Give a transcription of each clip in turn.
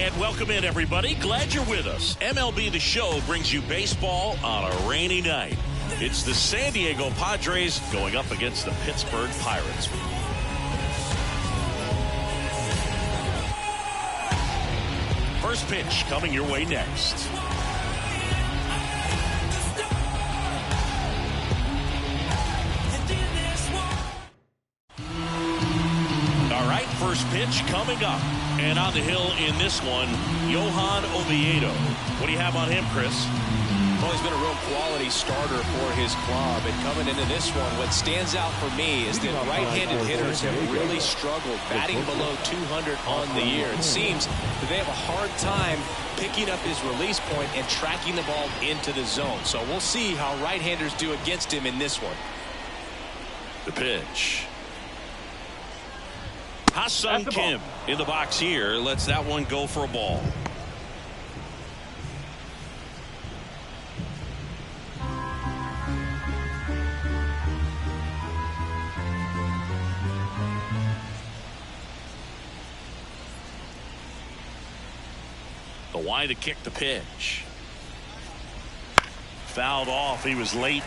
And welcome in, everybody. Glad you're with us. MLB The Show brings you baseball on a rainy night. It's the San Diego Padres going up against the Pittsburgh Pirates. First pitch coming your way next. All right, first pitch coming up. And on the hill in this one, Johan Oviedo. What do you have on him, Chris? Well, he's been a real quality starter for his club. And coming into this one, what stands out for me is that right-handed hitters have really struggled, batting below 200 on the year. It seems that they have a hard time picking up his release point and tracking the ball into the zone. So we'll see how right-handers do against him in this one. The pitch. Ha-Seong Kim in the box here lets that one go for a ball. The wide to kick the pitch. Fouled off. He was late.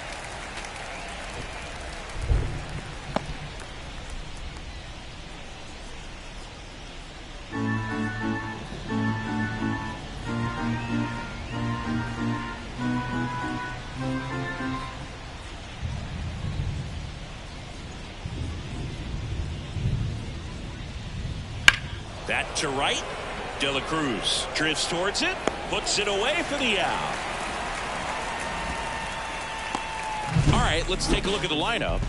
That to right. De La Cruz drifts towards it, puts it away for the out. All right, let's take a look at the lineup.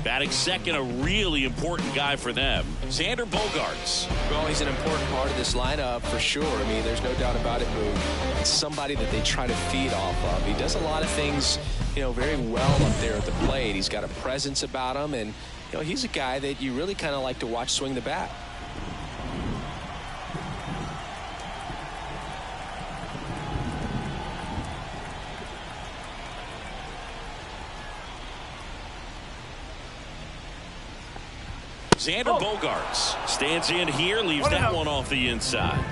Batting second, a really important guy for them, Xander Bogaerts. Well, he's an important part of this lineup for sure. I mean, there's no doubt about it, Boog. It's somebody that they try to feed off of. He does a lot of things, very well up there at the plate. He's got a presence about him, and, he's a guy that you really kind of like to watch swing the bat. Xander Bogaerts stands in here, leaves that one off the inside.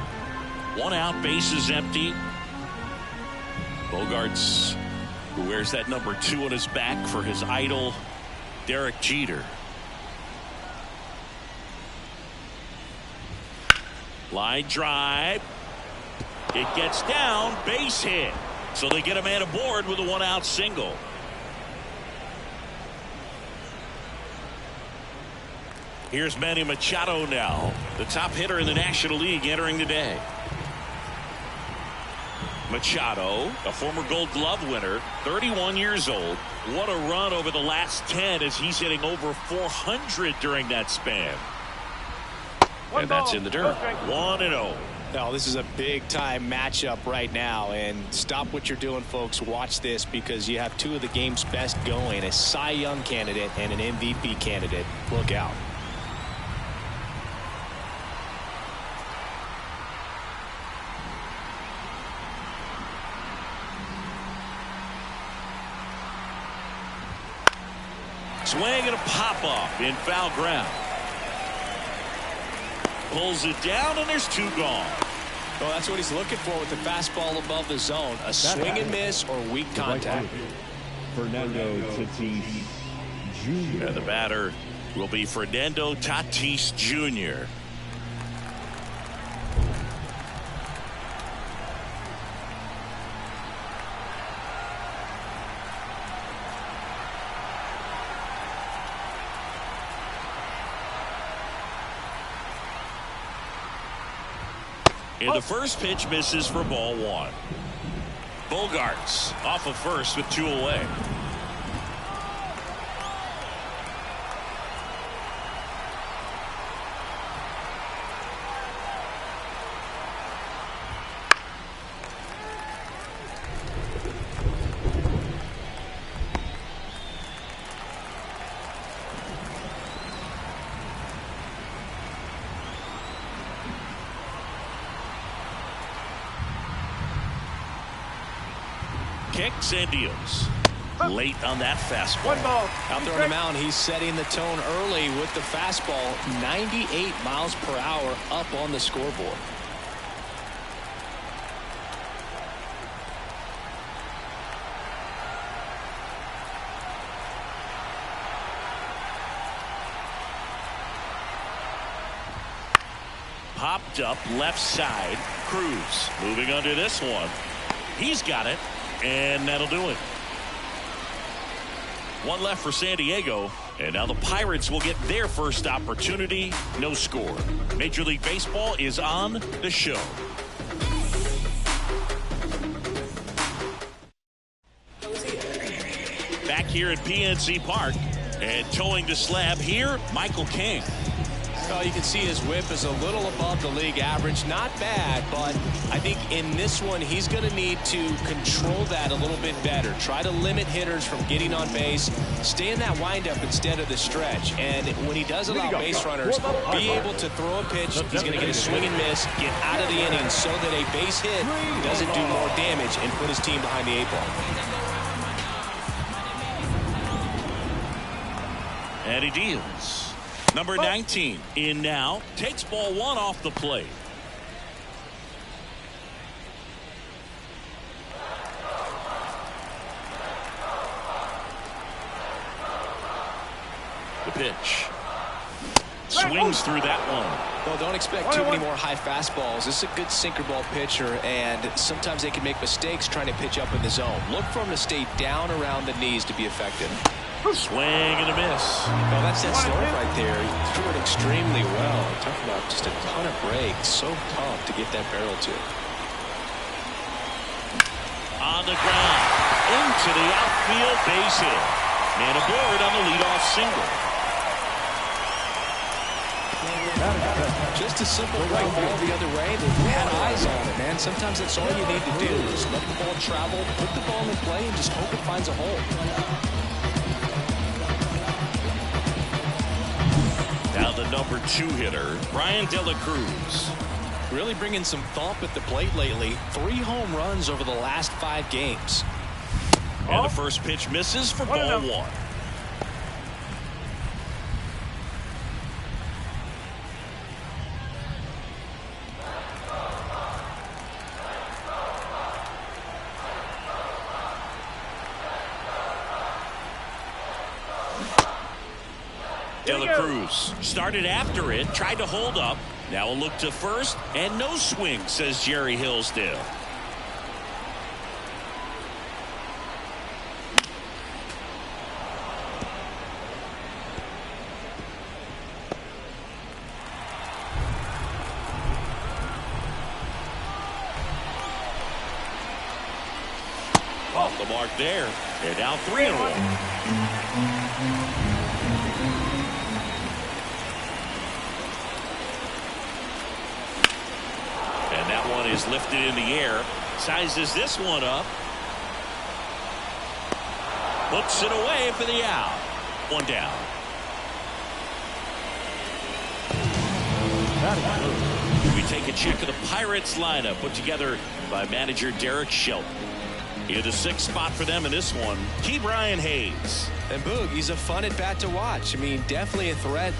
One out, bases empty. Bogaerts, who wears that number 2 on his back for his idol, Derek Jeter. Line drive. It gets down, base hit. So they get a man aboard with a 1-out single. Here's Manny Machado now, the top hitter in the National League entering the day. Machado, a former Gold Glove winner, 31 years old. What a run over the last 10 as he's hitting over 400 during that span. And that's in the dirt. 1-0. Now, this is a big-time matchup right now, and stop what you're doing, folks. Watch this, because you have two of the game's best going, a Cy Young candidate and an MVP candidate. Look out. Swing and a pop-off in foul ground. Pulls it down, and there's 2 gone. Well, that's what he's looking for with the fastball above the zone. A swing and miss or weak contact. Fernando Tatis Jr. And the batter will be Fernando Tatis Jr. And the first pitch misses for ball 1. Bogaerts off of first with 2 away. Kicks and deals. Late on that fastball. 1 ball. Out there on the mound, he's setting the tone early with the fastball. 98 miles per hour up on the scoreboard. Popped up left side. Cruz moving under this one. He's got it, and that'll do it. One left for San Diego, and now the Pirates will get their first opportunity. No score. Major League Baseball is on the show. Back here at PNC Park, and towing the slab here, Michael King. Well, you can see his whip is a little above the league average. Not bad, but I think in this one, he's going to need to control that a little bit better. Try to limit hitters from getting on base. Stay in that windup instead of the stretch. And when he does allow base runners, be able to throw a pitch. He's going to get a swing and miss, get out of the inning so that a base hit doesn't do more damage and put his team behind the 8 ball. And he deals. Number 19 in now. Takes ball 1 off the plate. The pitch. Swings through that one. Well, don't expect too many more high fastballs. This is a good sinker ball pitcher, and sometimes they can make mistakes trying to pitch up in the zone. Look for him to stay down around the knees to be effective. Swing and a miss. Well, that's that slope right there. He threw it extremely well. Talk about just a ton of break. So tough to get that barrel to. On the ground. Into the outfield base hit. Man aboard on the leadoff single. Just a simple right ball the other way. They had eyes on it, man. Sometimes that's all you need to do. Just let the ball travel, put the ball in play, and just hope it finds a hole. Now the number 2 hitter, Brian De La Cruz. Really bringing some thump at the plate lately. 3 home runs over the last 5 games. And the first pitch misses for ball 1. De La Cruz started after it, tried to hold up. Now a look to first, and no swing, says Jerry Hillsdale. Off the mark there, and now 3 in a row. And that one is lifted in the air. Sizes this one up. Puts it away for the out. 1 down. We take a check of the Pirates lineup put together by manager Derek Shelton. In the 6th spot for them in this one, Key Brian Hayes. And Boog, he's a fun at bat to watch. I mean, definitely a threat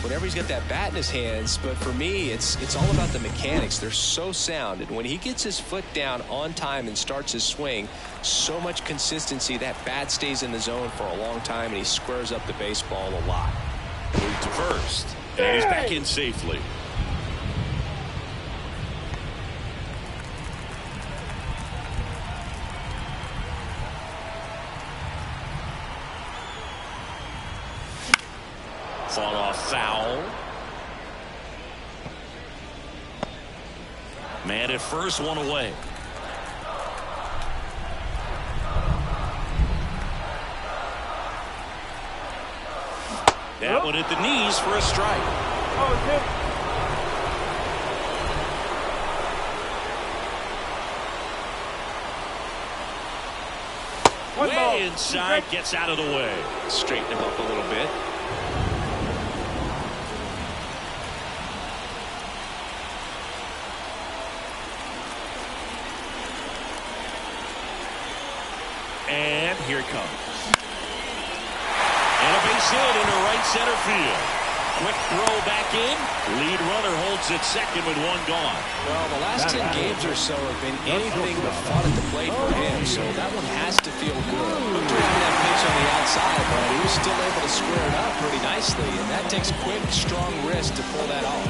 whenever he's got that bat in his hands. But for me, it's all about the mechanics. They're so sound. And when he gets his foot down on time and starts his swing, so much consistency, that bat stays in the zone for a long time, and he squares up the baseball a lot. Move to first, and he's back in safely. Fought off foul. Man at first, 1 away. That one at the knees for a strike. Way inside, gets out of the way. Straighten him up a little bit. And here it comes. And a base hit into right center field. Quick throw back in. Lead runner holds at second with 1 gone. Well, the last 10 games or so have been anything but fun at the plate for him, so that one has to feel good. Looked around that pitch on the outside, but he was still able to square it up pretty nicely, and that takes quick, strong wrist to pull that off.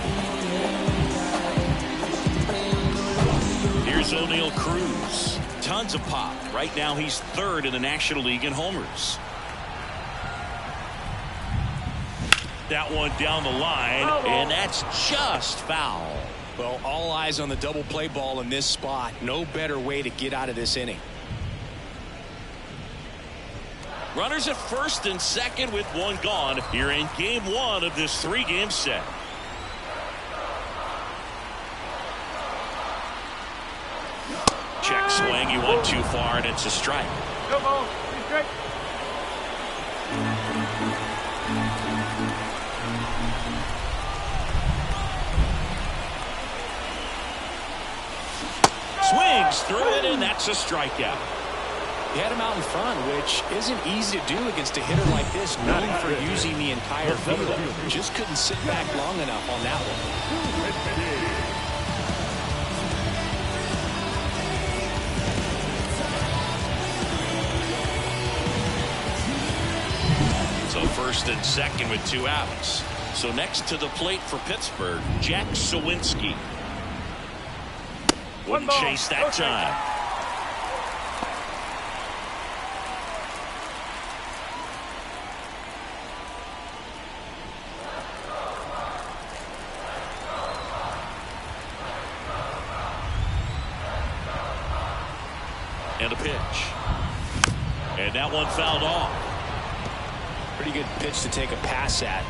O'Neal Cruz. Tons of pop. Right now he's third in the National League in homers. That one down the line, and that's just foul. Well, all eyes on the double play ball in this spot. No better way to get out of this inning. Runners at first and second with one gone here in game one of this 3-game set. Check swing. He went too far, and it's a strike. Come on. Swings through it, and that's a strikeout. He had him out in front, which isn't easy to do against a hitter like this, known for using the entire field. Just couldn't sit back long enough on that one. So first and second with 2 outs. So next to the plate for Pittsburgh, Jack Sawinski. Wouldn't chase that time. And a pitch. And that one fouled off. Pretty good pitch to take a pass at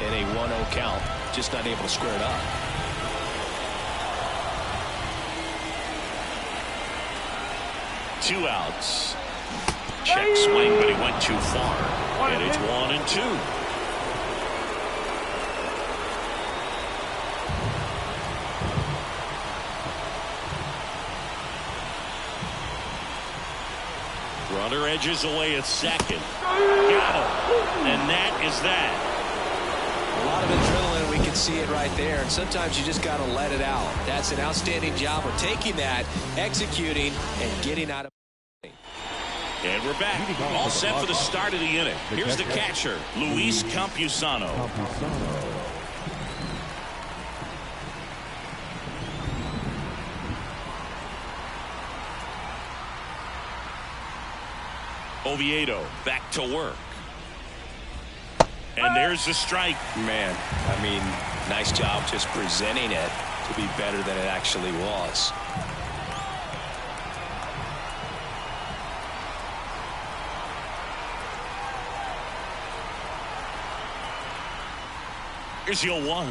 in a 1-0 count. Just not able to square it up. Two outs. Check swing, but he went too far. And it's 1-2. Runner edges away at second. Got him. And that is that. A lot of adrenaline. We can see it right there. And sometimes you just got to let it out. That's an outstanding job of taking that, executing, and getting out of it. And we're back. All set for the start of the inning. Here's the catcher, Luis Campusano. Oviedo back to work. And there's the strike. Man, I mean, nice job just presenting it to be better than it actually was. Here's the 0-1.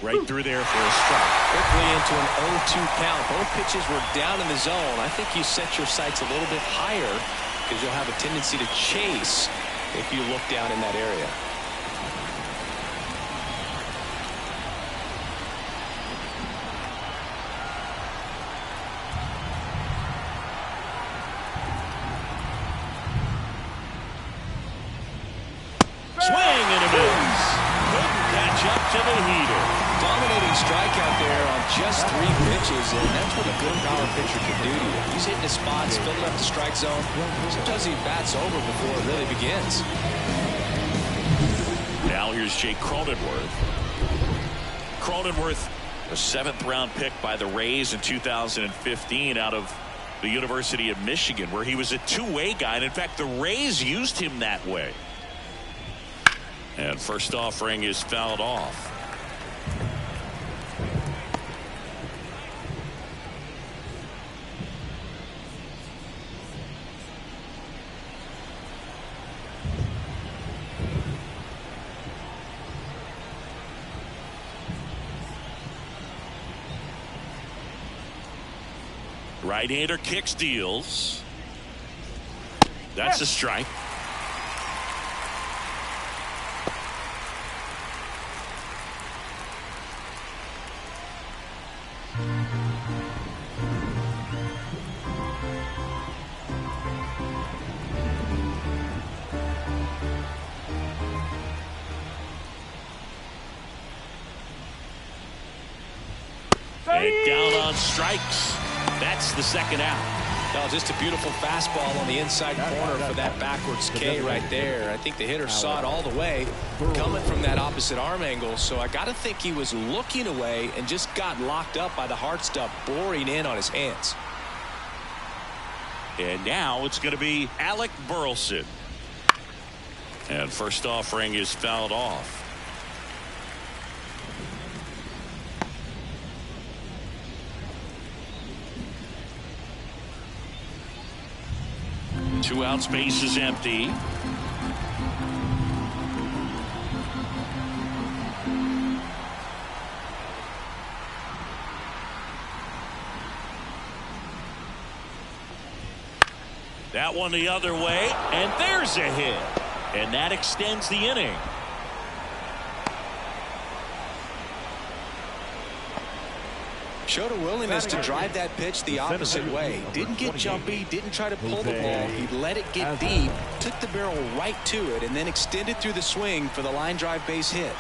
Right through there for a strike. Quickly into an 0-2 count. Both pitches were down in the zone. I think you set your sights a little bit higher because you'll have a tendency to chase if you look down in that area. Swing and a miss. Couldn't catch up to the heater. Dominating strikeout there on just 3 pitches, and that's what a good power pitcher can do to you. He's hitting the spots, filling up the strike zone. Sometimes he bats over before it really begins. Now here's Jake Cronenworth. Cronenworth, a 7th-round pick by the Rays in 2015 out of the University of Michigan, where he was a two-way guy. And in fact, the Rays used him that way. And first offering is fouled off. Right-hander kicks, deals. That's a strike. And down on strikes. That's the second out. Oh, just a beautiful fastball on the inside corner for that backwards K right there. I think the hitter saw it all the way coming from that opposite arm angle. So I got to think he was looking away and just got locked up by the hard stuff boring in on his hands. And now it's going to be Alec Burleson. And first offering is fouled off. Two out, space is empty. That one the other way, and there's a hit. And that extends the inning. Showed a willingness to drive that pitch the opposite way. Didn't get jumpy, didn't try to pull the ball. He let it get deep, took the barrel right to it, and then extended through the swing for the line drive base hit.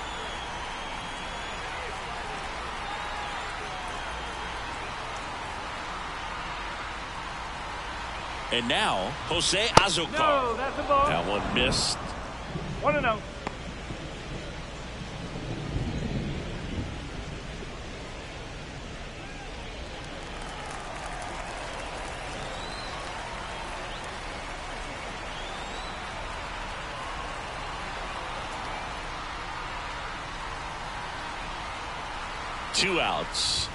And now, Jose Azocar. No, that's a ball. That one missed. 1-0. Two outs.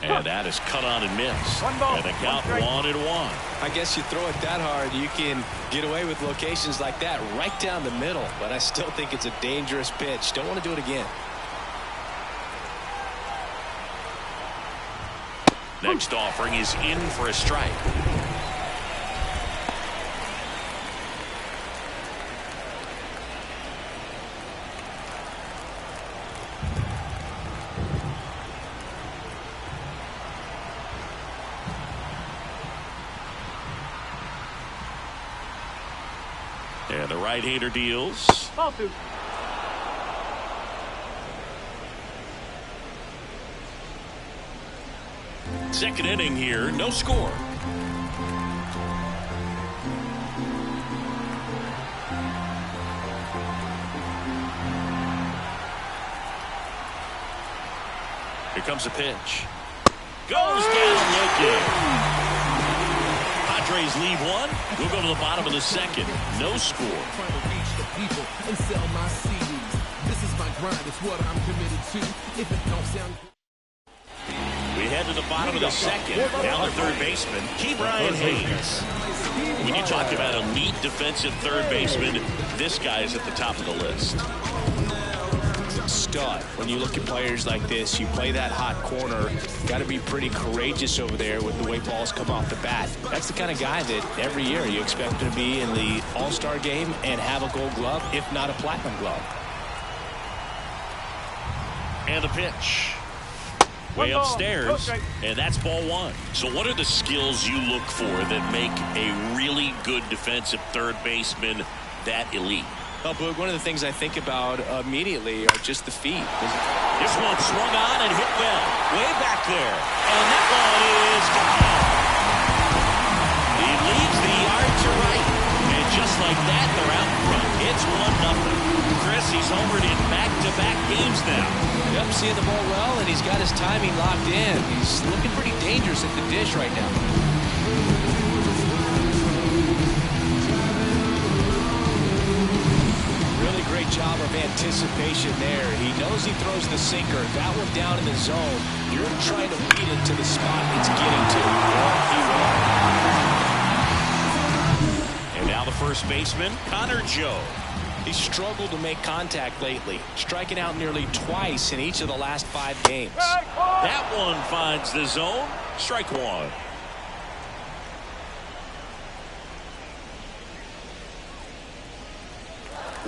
And that is cut on and missed. One ball, And the count 1-1. I guess you throw it that hard, you can get away with locations like that right down the middle. But I still think it's a dangerous pitch. Don't want to do it again. Next offering is in for a strike. And the right-hander deals. Ball two. Second inning here, no score. Here comes a pitch. Goes down looking. Padres leave one. We'll go to the bottom of the second. No score. Trying to reach the people and sell my CDs. This is my grind. It's what I'm committed to. If it don't sound good. We head to the bottom of the second. Down the third baseman, Ke'Bryan Hayes. When you talk about elite defensive third baseman, this guy is at the top of the list. Stud. When you look at players like this, you play that hot corner, got to be pretty courageous over there with the way balls come off the bat. That's the kind of guy that every year you expect to be in the All-Star game and have a Gold Glove, if not a Platinum Glove. And the pitch. Way upstairs, and that's ball one. So what are the skills you look for that make a really good defensive third baseman that elite? Well, Boog, one of the things I think about immediately are just the feet. This one swung on and hit well. Way back there. And that one is gone. He leaves the yard to right. And just like that, they're out front. It's 1-0. Chris, he's homered in back-to-back games now. Yep, seeing the ball well, and he's got his timing locked in. He's looking pretty dangerous at the dish right now. Really great job of anticipation there. He knows he throws the sinker. That one down in the zone. You're trying to beat it to the spot it's getting to. And now the first baseman, Connor Joe. He's struggled to make contact lately, striking out nearly twice in each of the last 5 games. That one finds the zone. Strike one.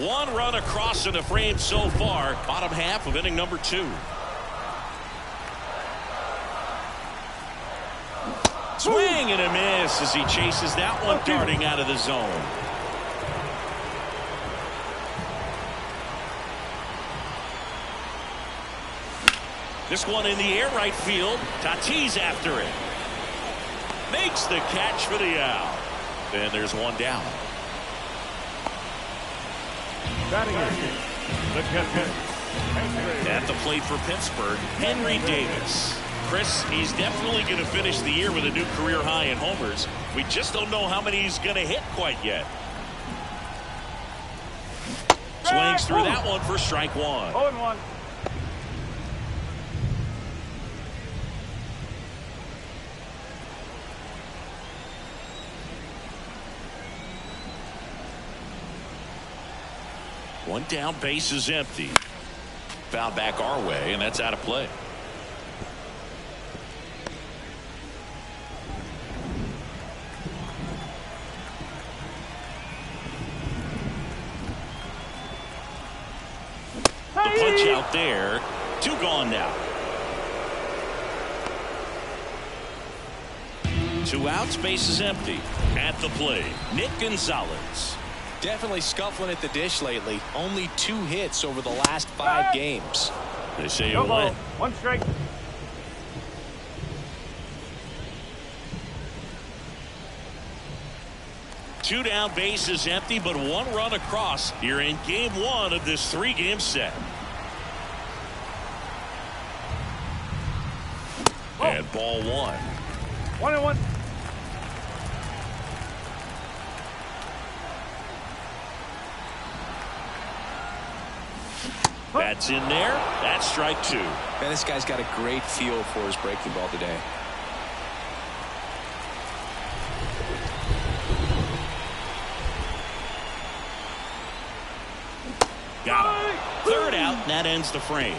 One run across in the frame so far. Bottom half of inning number 2. Swing and a miss as he chases that one darting out of the zone. This one in the air right field. Tatis after it. Makes the catch for the out. And there's one down. Batting in. The catcher. At the plate for Pittsburgh, Henry Davis. Chris, he's definitely going to finish the year with a new career high in homers. We just don't know how many he's going to hit quite yet. Swings through that one for strike one. 0-1. One down, base is empty. Foul back our way, and that's out of play. The punch out there. 2 gone now. 2 outs, base is empty. At the plate, Nick Gonzalez. Definitely scuffling at the dish lately. Only 2 hits over the last 5 games. They say No he'll ball. win. 1 strike. Two down, base is empty, but 1 run across. You're in game 1 of this 3-game set. And ball 1. 1-1. That's in there. That's strike 2. Man, this guy's got a great feel for his breaking ball today. Got him. 3rd out, and that ends the frame.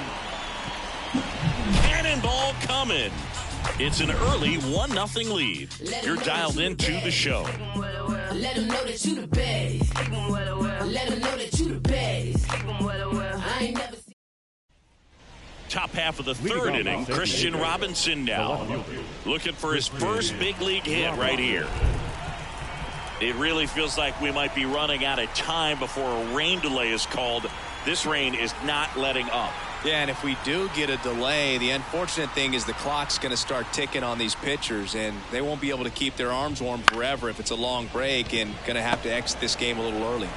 Cannonball coming. It's an early 1-0 lead. You're dialed into the show. Let them know that you the best. Let them know that you the best. I ain't never seen. Top half of the 3rd inning, Christian Robinson now. Looking for his first big league hit right here. It really feels like we might be running out of time before a rain delay is called. This rain is not letting up. Yeah, and if we do get a delay, the unfortunate thing is the clock's going to start ticking on these pitchers, and they won't be able to keep their arms warm forever if it's a long break, and going to have to exit this game a little early.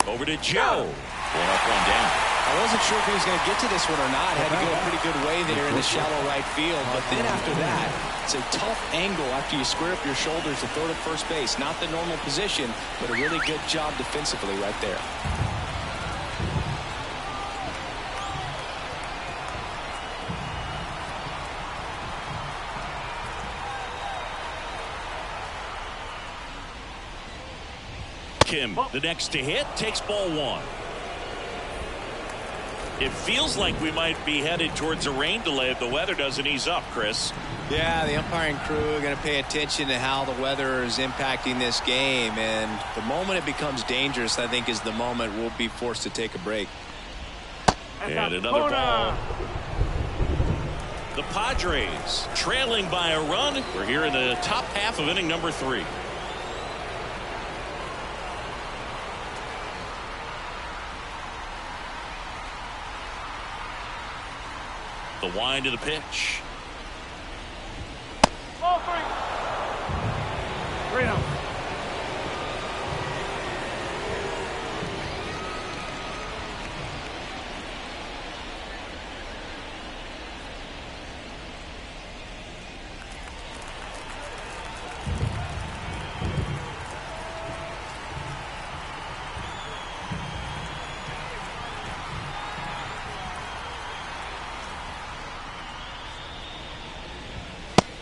Over to Joe. 1 up, 1 down. I wasn't sure if he was going to get to this one or not. Had to go a pretty good way there in the shallow right field, but then after that, it's a tough angle after you square up your shoulders to throw to first base. Not the normal position, but a really good job defensively right there. Kim, the next to hit, takes ball 1. It feels like we might be headed towards a rain delay if the weather doesn't ease up, Chris. Yeah, the umpiring crew are going to pay attention to how the weather is impacting this game, and the moment it becomes dangerous, I think, is the moment we'll be forced to take a break. And another ball. The Padres trailing by a run. We're here in the top half of inning number 3. The wind of the pitch. Ball 3. 3 out.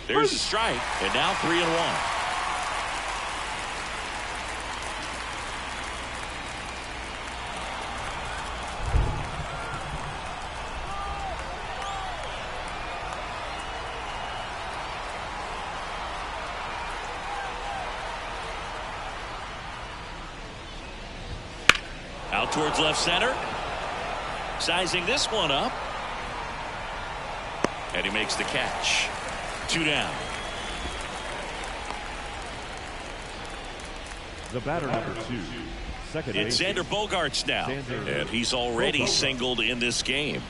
There's a strike, and now 3-1. Out towards left center. Sizing this one up. And he makes the catch. 2 down. The batter number 2. Second It's base. Xander Bogaerts now. And he's already singled in this game.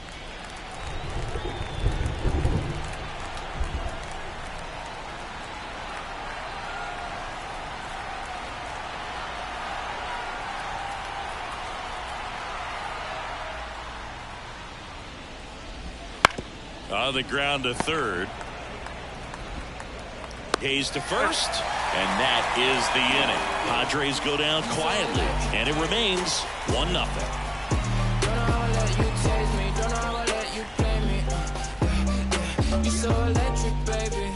On the ground to third. Hayes to first. And that is the inning. Padres go down quietly. And it remains 1-0. Don't know how I let you taste me. Don't know how I let you play me. You so electric, baby.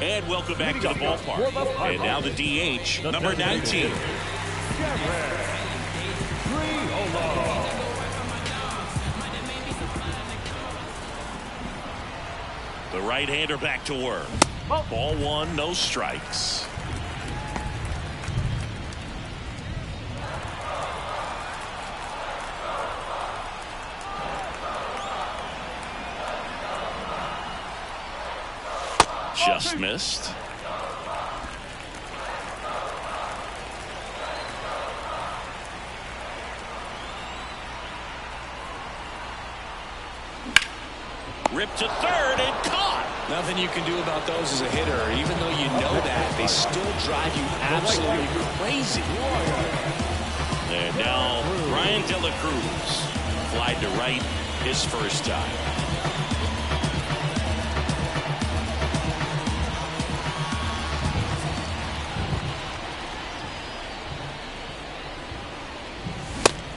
And welcome back to the ballpark. And now the DH, number 19. The right-hander back to work. Ball one, no strikes. Just missed. Ripped to third and caught. Nothing you can do about those as a hitter. Even though you know that, they still drive you absolutely crazy. And now Brian De La Cruz flied to right his first time.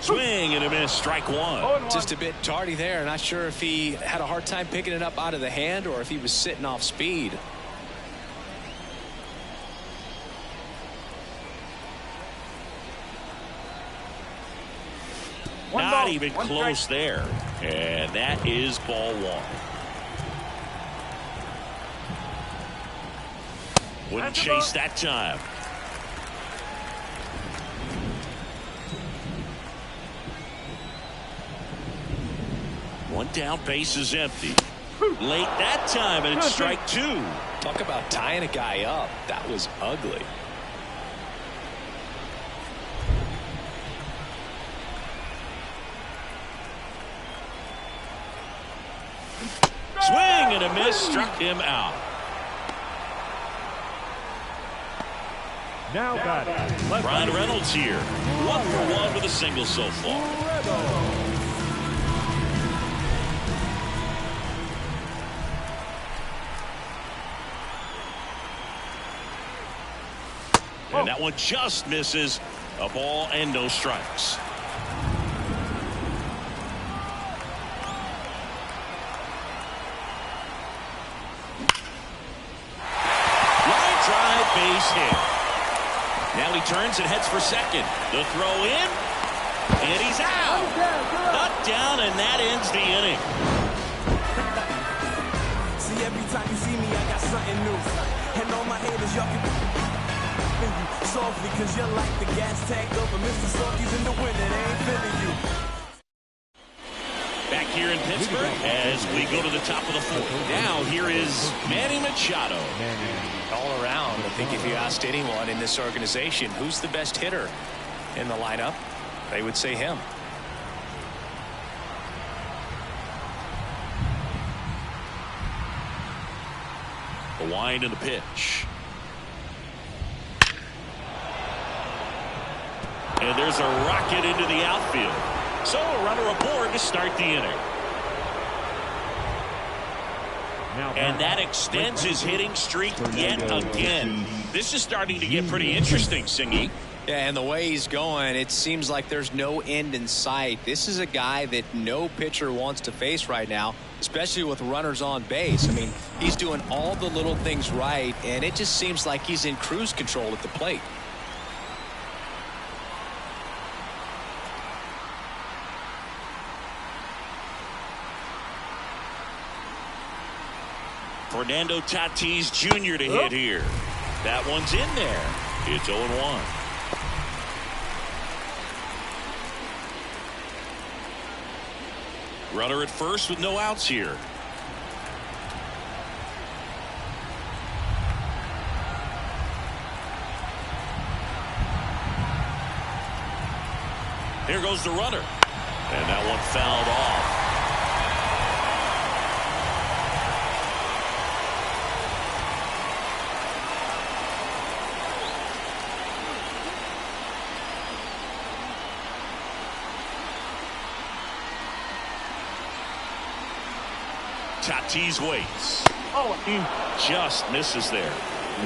Swing and a miss, strike one. Just a bit tardy there. Not sure if he had a hard time picking it up out of the hand or if he was sitting off speed. Not even close there. And that is ball one. Wouldn't chase that time. One down, base is empty. Late that time, and it's strike two. Talk about tying a guy up. That was ugly. Swing and a miss, struck him out. Now batting. Brian Reynolds here. 1 for 1 with a single so far. And that one just misses. A ball and no strikes. Line drive, base hit. Now he turns and heads for second. The throw in, and he's out. Up, down, and that ends the inning. See, every time you see me, I got something new. And all my haters, y'all can softly, cause you're like the gas tank over Mr. Salty's in the wind, and ain't feeling you. Back here in Pittsburgh as we go to the top of the fourth. Now here is Manny Machado. All around, I think if you asked anyone in this organization who's the best hitter in the lineup, they would say him. The wind and the pitch. And there's a rocket into the outfield. So a runner aboard to start the inning. And that extends his hitting streak yet again. This is starting to get pretty interesting, Singy. Yeah, and the way he's going, it seems like there's no end in sight. This is a guy that no pitcher wants to face right now, especially with runners on base. I mean, he's doing all the little things right, and it just seems like he's in cruise control at the plate. Fernando Tatis Jr. to hit here. That one's in there. It's 0-1. Runner at first with no outs here. Here goes the runner. And that one fouled off. Tatis waits. Oh, Just misses there.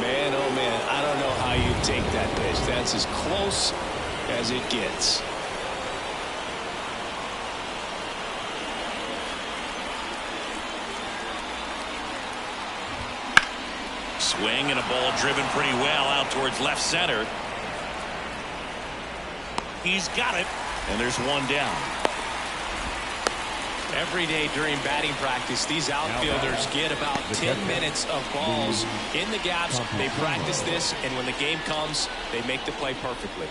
Man, oh man, I don't know how you take that pitch. That's as close as it gets. Swing and a ball driven pretty well out towards left center. He's got it, and there's one down. Every day during batting practice, these outfielders get about 10 minutes of balls in the gaps. They practice this, and when the game comes, they make the play perfectly.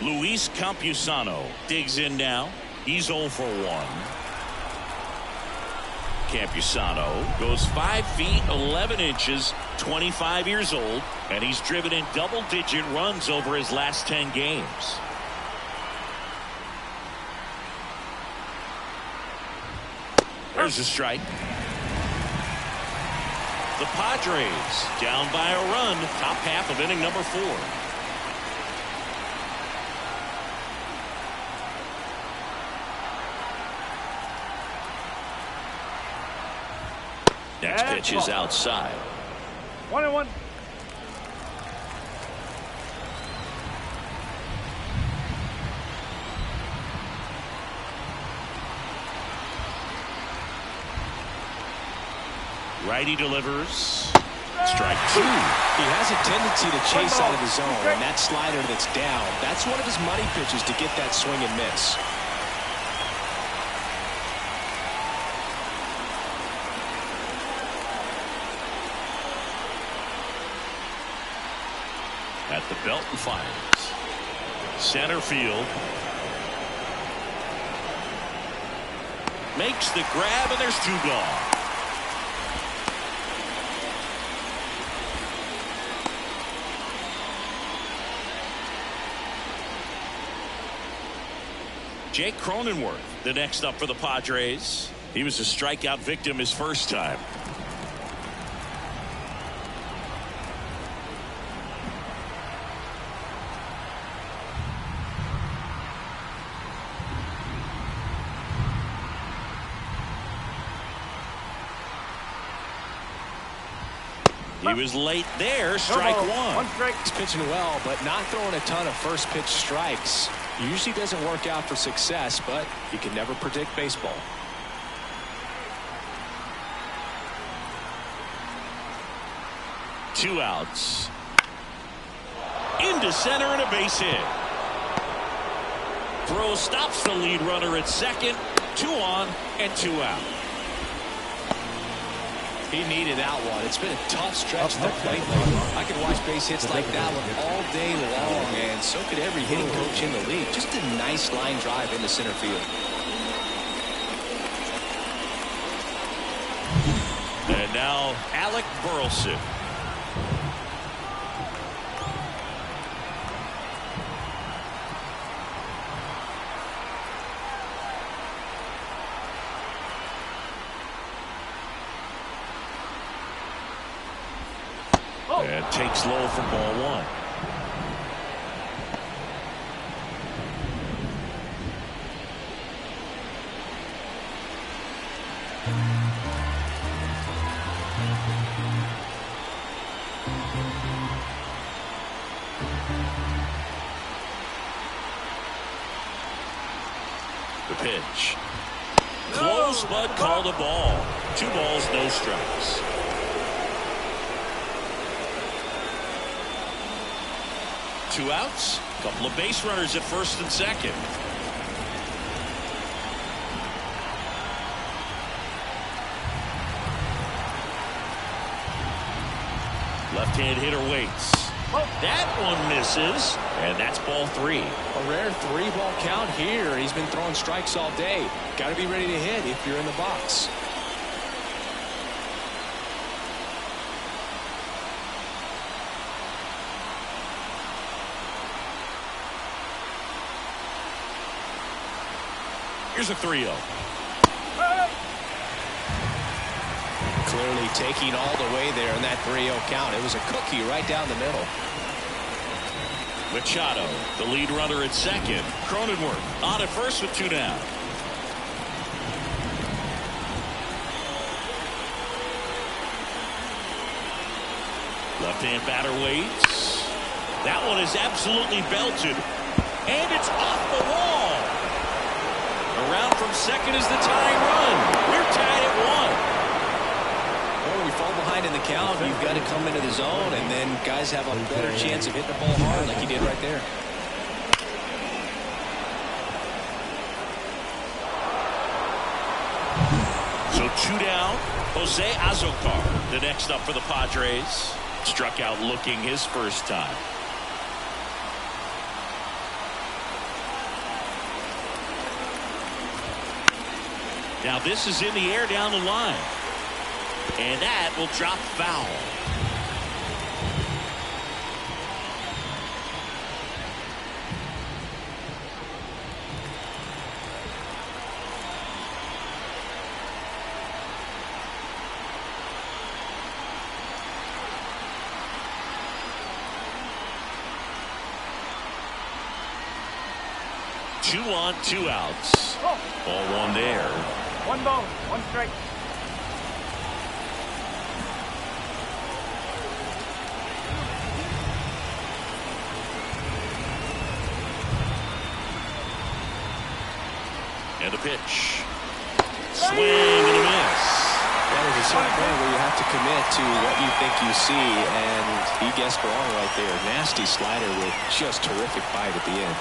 Luis Campusano digs in now. He's 0 for 1. Campusano goes 5 feet 11 inches, 25 years old, and he's driven in double-digit runs over his last 10 games. There's a strike. The Padres down by a run, top half of inning number 4. Next pitch is outside. 1-1. Righty delivers. Strike 2. He has a tendency to chase out of the zone, and that slider that's down, that's one of his money pitches to get that swing and miss. At the belt and fires. Center field. Makes the grab, and there's 2 gone. Jake Cronenworth, the next up for the Padres. He was a strikeout victim his first time. He was late there. Strike 1. 1 strike. He's pitching well, but not throwing a ton of first pitch strikes. Usually doesn't work out for success, but you can never predict baseball. Two outs. Into center and a base hit. Throw stops the lead runner at second. 2 on and 2 out. He needed that one. It's been a tough stretch at the plate lately. I could watch base hits like that one all day long, and so could every hitting coach in the league. Just a nice line drive into center field. And now Alec Burleson. And takes low for ball 1. The pitch. Close, but called a ball. 2 balls, no strikes. Two outs, couple of base runners at first and second. Left-hand hitter waits. That one misses, and that's ball 3. A rare 3-ball count here. He's been throwing strikes all day. Got to be ready to hit if you're in the box. Here's a 3-0. Clearly taking all the way there in that 3-0 count. It was a cookie right down the middle. Machado, the lead runner at second. Cronenworth on at first with 2 down. Left-hand batter waits. That one is absolutely belted. And it's off the wall. Around from second is the tying run. We're tied at 1. Well, when you fall behind in the count, you've got to come into the zone, and then guys have a better chance of hitting the ball hard like he did right there. So 2 down. Jose Azocar, the next up for the Padres. Struck out looking his first time. Now this is in the air down the line. And that will drop foul. Two on, 2 outs. Ball one there. 1 ball, 1 strike. And a pitch. Swing and a miss. That is a certain point where you have to commit to what you think you see, and he guessed wrong right there. Nasty slider with just terrific bite at the end.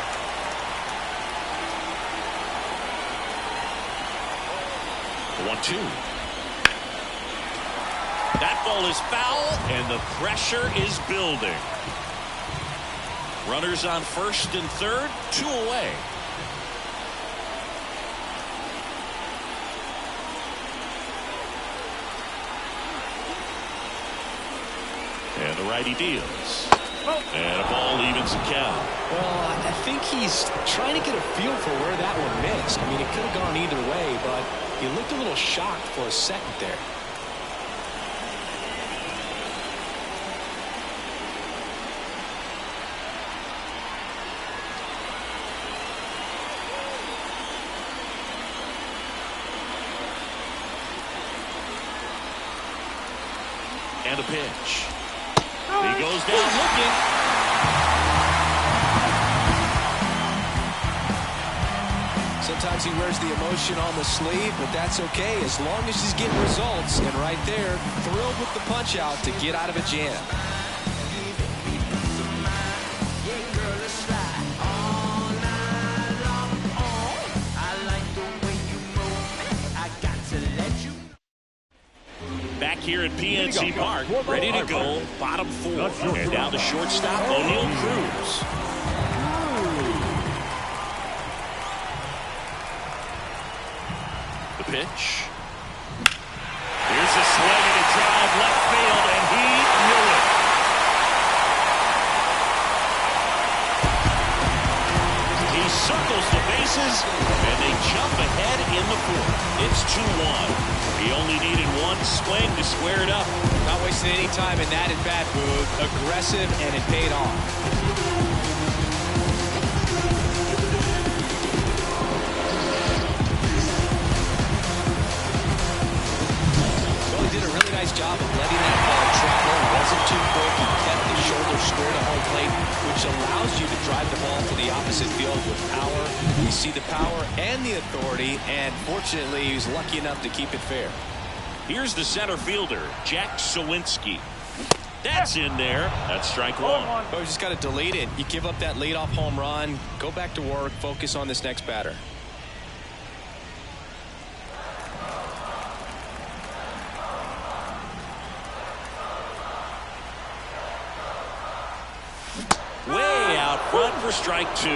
One-two. That ball is foul, and the pressure is building. Runners on first and third, 2 away. And the righty deals. And a ball evens the count. Well, I think he's trying to get a feel for where that one missed. I mean, it could have gone either way, but he looked a little shocked for a second there. And a pitch. He goes down looking. Sometimes he wears the emotion on the sleeve, but that's okay as long as he's getting results. And right there, thrilled with the punch out to get out of a jam. Back here at PNC Park, ready to go, bottom 4. And down to shortstop, O'Neal Cruz. The pitch. Here's a swing and a drive left field, and he knew it. He circles the bases, and they jump ahead in the 4th. It's 2-1. He only needed 1 swing to square it up. Not wasting any time in that at-bat move. Aggressive, and it paid off. Well, he did a really nice job of letting that ball travel. It wasn't too quick. He kept the shoulder square to home plate, which allows you to drive the ball to the opposite field with power. We see the power and the authority, and fortunately, he was lucky enough to keep it fair. Here's the center fielder, Jack Sawinski. That's in there. That's strike 1. Oh, you just got to delete it. You give up that leadoff home run. Go back to work. Focus on this next batter. Way out front for strike 2.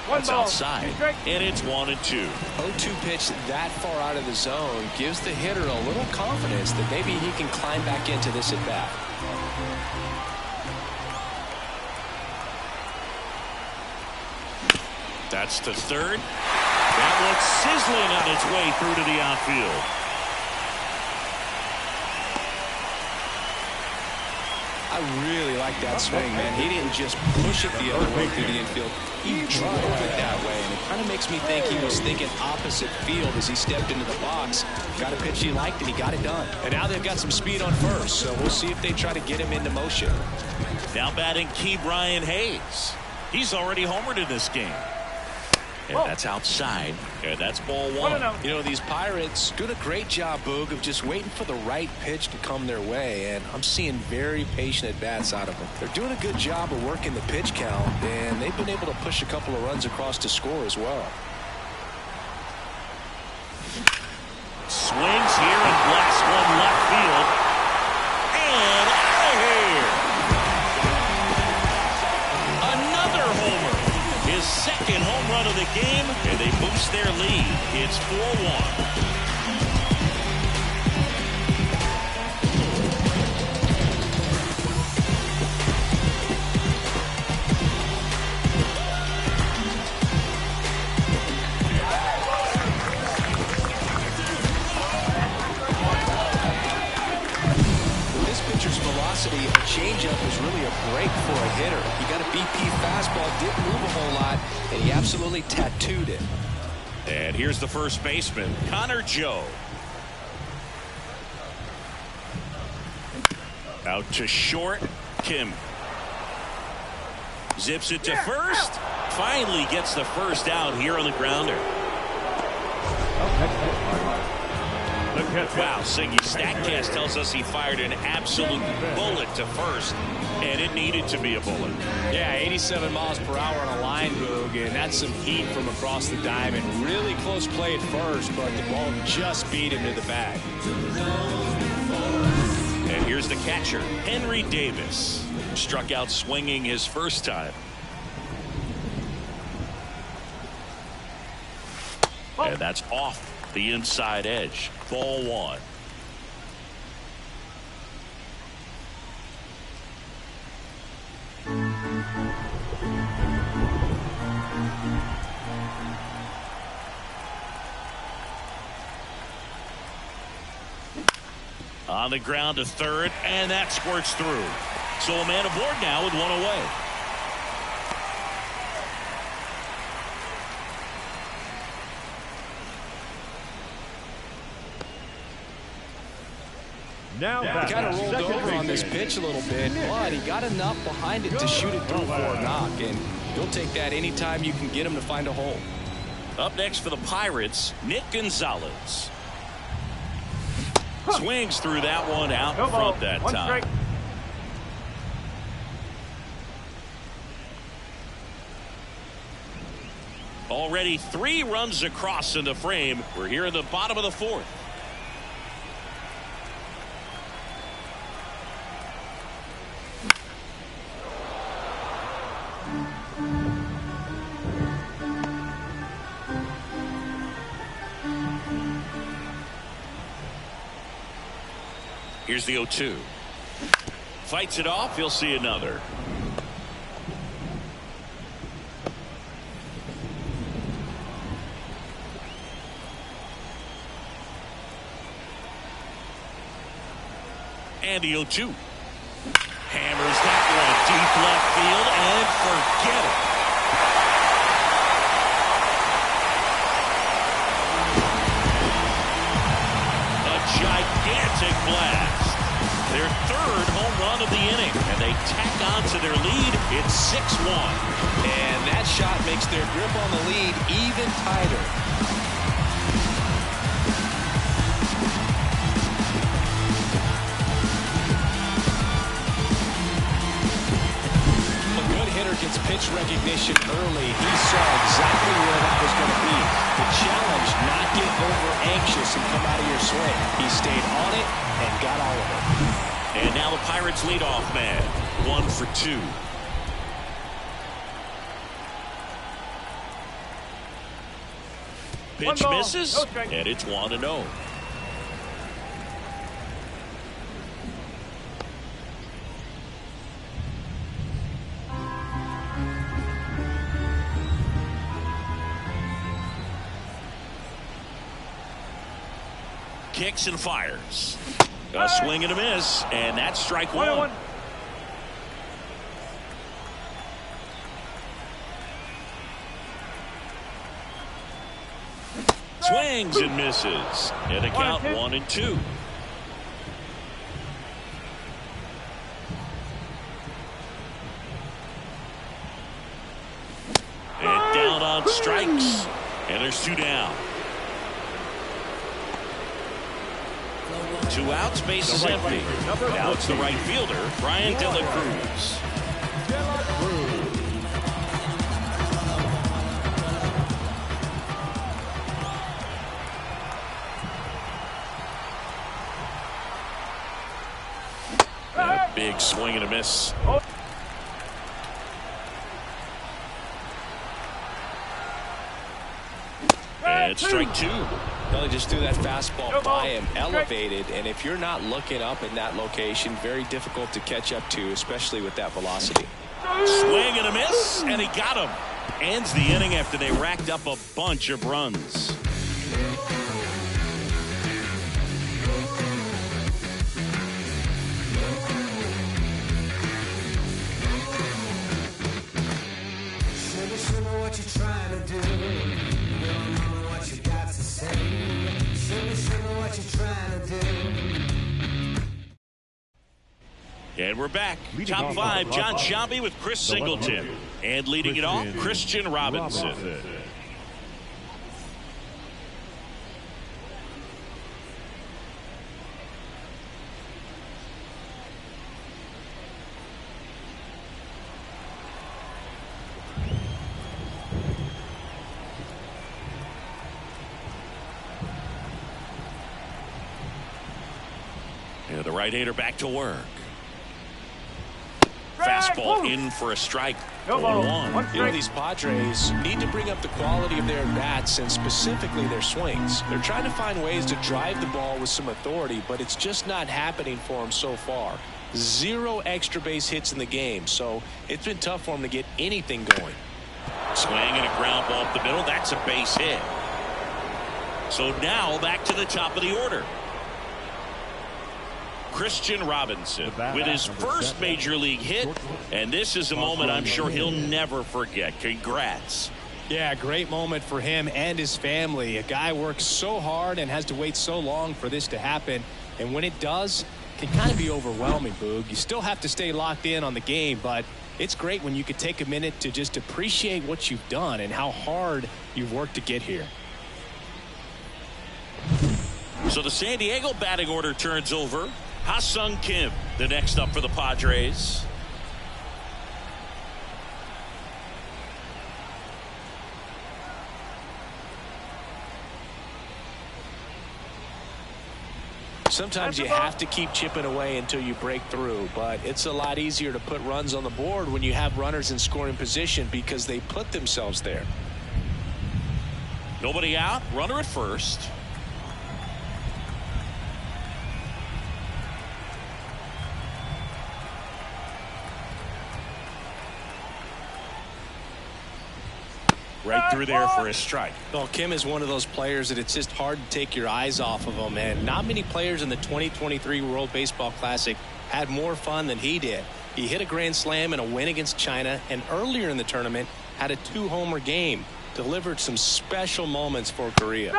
That's outside, and it's 1-2. 0-2 pitch that far out of the zone gives the hitter a little confidence that maybe he can climb back into this at bat. That's to third. That one's sizzling on its way through to the outfield. I really like that swing, man. He didn't just push it the other way through the infield. He drove it that way, and it kind of makes me think he was thinking opposite field as he stepped into the box. Got a pitch he liked, and he got it done. And now they've got some speed on first, so we'll see if they try to get him into motion. Now batting Key Brian Hayes. He's already homered in this game. And that's outside. And that's ball one. You know, these Pirates doing a great job, Boog, of just waiting for the right pitch to come their way. And I'm seeing very patient at-bats out of them. They're doing a good job of working the pitch count, and they've been able to push a couple of runs across to score as well. Swings here and blasts one left field. And out of here. Another homer. His second home run of the game, and they boost their lead. It's 4-1. A changeup is really a break for a hitter. He got a BP fastball, didn't move a whole lot, and he absolutely tattooed it. And here's the first baseman, Connor Joe. Out to short, Kim. Zips it to first. Finally gets the first out here on the grounder. Wow, Siggy, StatCast tells us he fired an absolute bullet to first, and it needed to be a bullet. Yeah, 87 miles per hour on a line, Boog, and that's some heat from across the diamond. Really close play at first, but the ball just beat him to the bag. And here's the catcher, Henry Davis. Struck out swinging his first time. And that's off the inside edge. Ball one. On the ground to third, and that squirts through. So a man aboard now with one away. Now he kind of rolled over on this pitch a little bit, but he got enough behind it to shoot it through for a knock, and you'll take that anytime you can get him to find a hole. Up next for the Pirates, Nick Gonzalez. Swings through that one out in front that time. Already 3 runs across in the frame. We're here in the bottom of the 4th. Here's the 0-2. Fights it off. He'll see another. And the 0-2. Hammers that one deep left field and forget it. A gigantic blast. Their 3rd home run of the inning, and they tack on to their lead. It's 6-1. And that shot makes their grip on the lead even tighter. A good hitter gets pitch recognition early. He saw exactly where that was going to be. The challenge, not get over anxious and come out of your swing. He stayed on it and got all of it. And now the Pirates leadoff man, 1 for 2. Pitch misses, and it's 1-0. Kicks and fires. A swing and a miss, and that's strike 1. Swings and misses. And a count 1-2. And down on strikes. And there's 2 down. 2 outs, base is empty. Now it's the right fielder, Brian De La Cruz. And a big swing and a miss. And strike 2. Well, just threw that fastball by him, elevated, and if you're not looking up in that location, very difficult to catch up to, especially with that velocity. Swing and a miss, and he got him. Ends the inning after they racked up a bunch of runs. What you trying to do? What you got to say? What you trying to do? And we're back. Top 5, John Sciambi with Chris Singleton. And leading it off, Christian Robinson. And the right-hander back to work. Fastball in for a strike. 0-1. You know, these Padres need to bring up the quality of their bats and specifically their swings. They're trying to find ways to drive the ball with some authority, but it's just not happening for them so far. 0 extra base hits in the game, so it's been tough for them to get anything going. Swing and a ground ball up the middle. That's a base hit. So now back to the top of the order. Christian Robinson with his first major league hit, and this is a moment I'm sure he'll never forget. Congrats. Yeah, great moment for him and his family. A guy works so hard and has to wait so long for this to happen, and when it does, it can kind of be overwhelming, Boog. You still have to stay locked in on the game, but it's great when you could take a minute to just appreciate what you've done and how hard you've worked to get here. So the San Diego batting order turns over. Ha-Sung Kim, the next up for the Padres. Sometimes you have to keep chipping away until you break through, but it's a lot easier to put runs on the board when you have runners in scoring position because they put themselves there. Nobody out, runner at first. Right through there for a strike. Well, Kim is one of those players that it's just hard to take your eyes off of him, and not many players in the 2023 World Baseball Classic had more fun than he did. He hit a grand slam in a win against China, and earlier in the tournament had a 2-homer game. Delivered some special moments for Korea.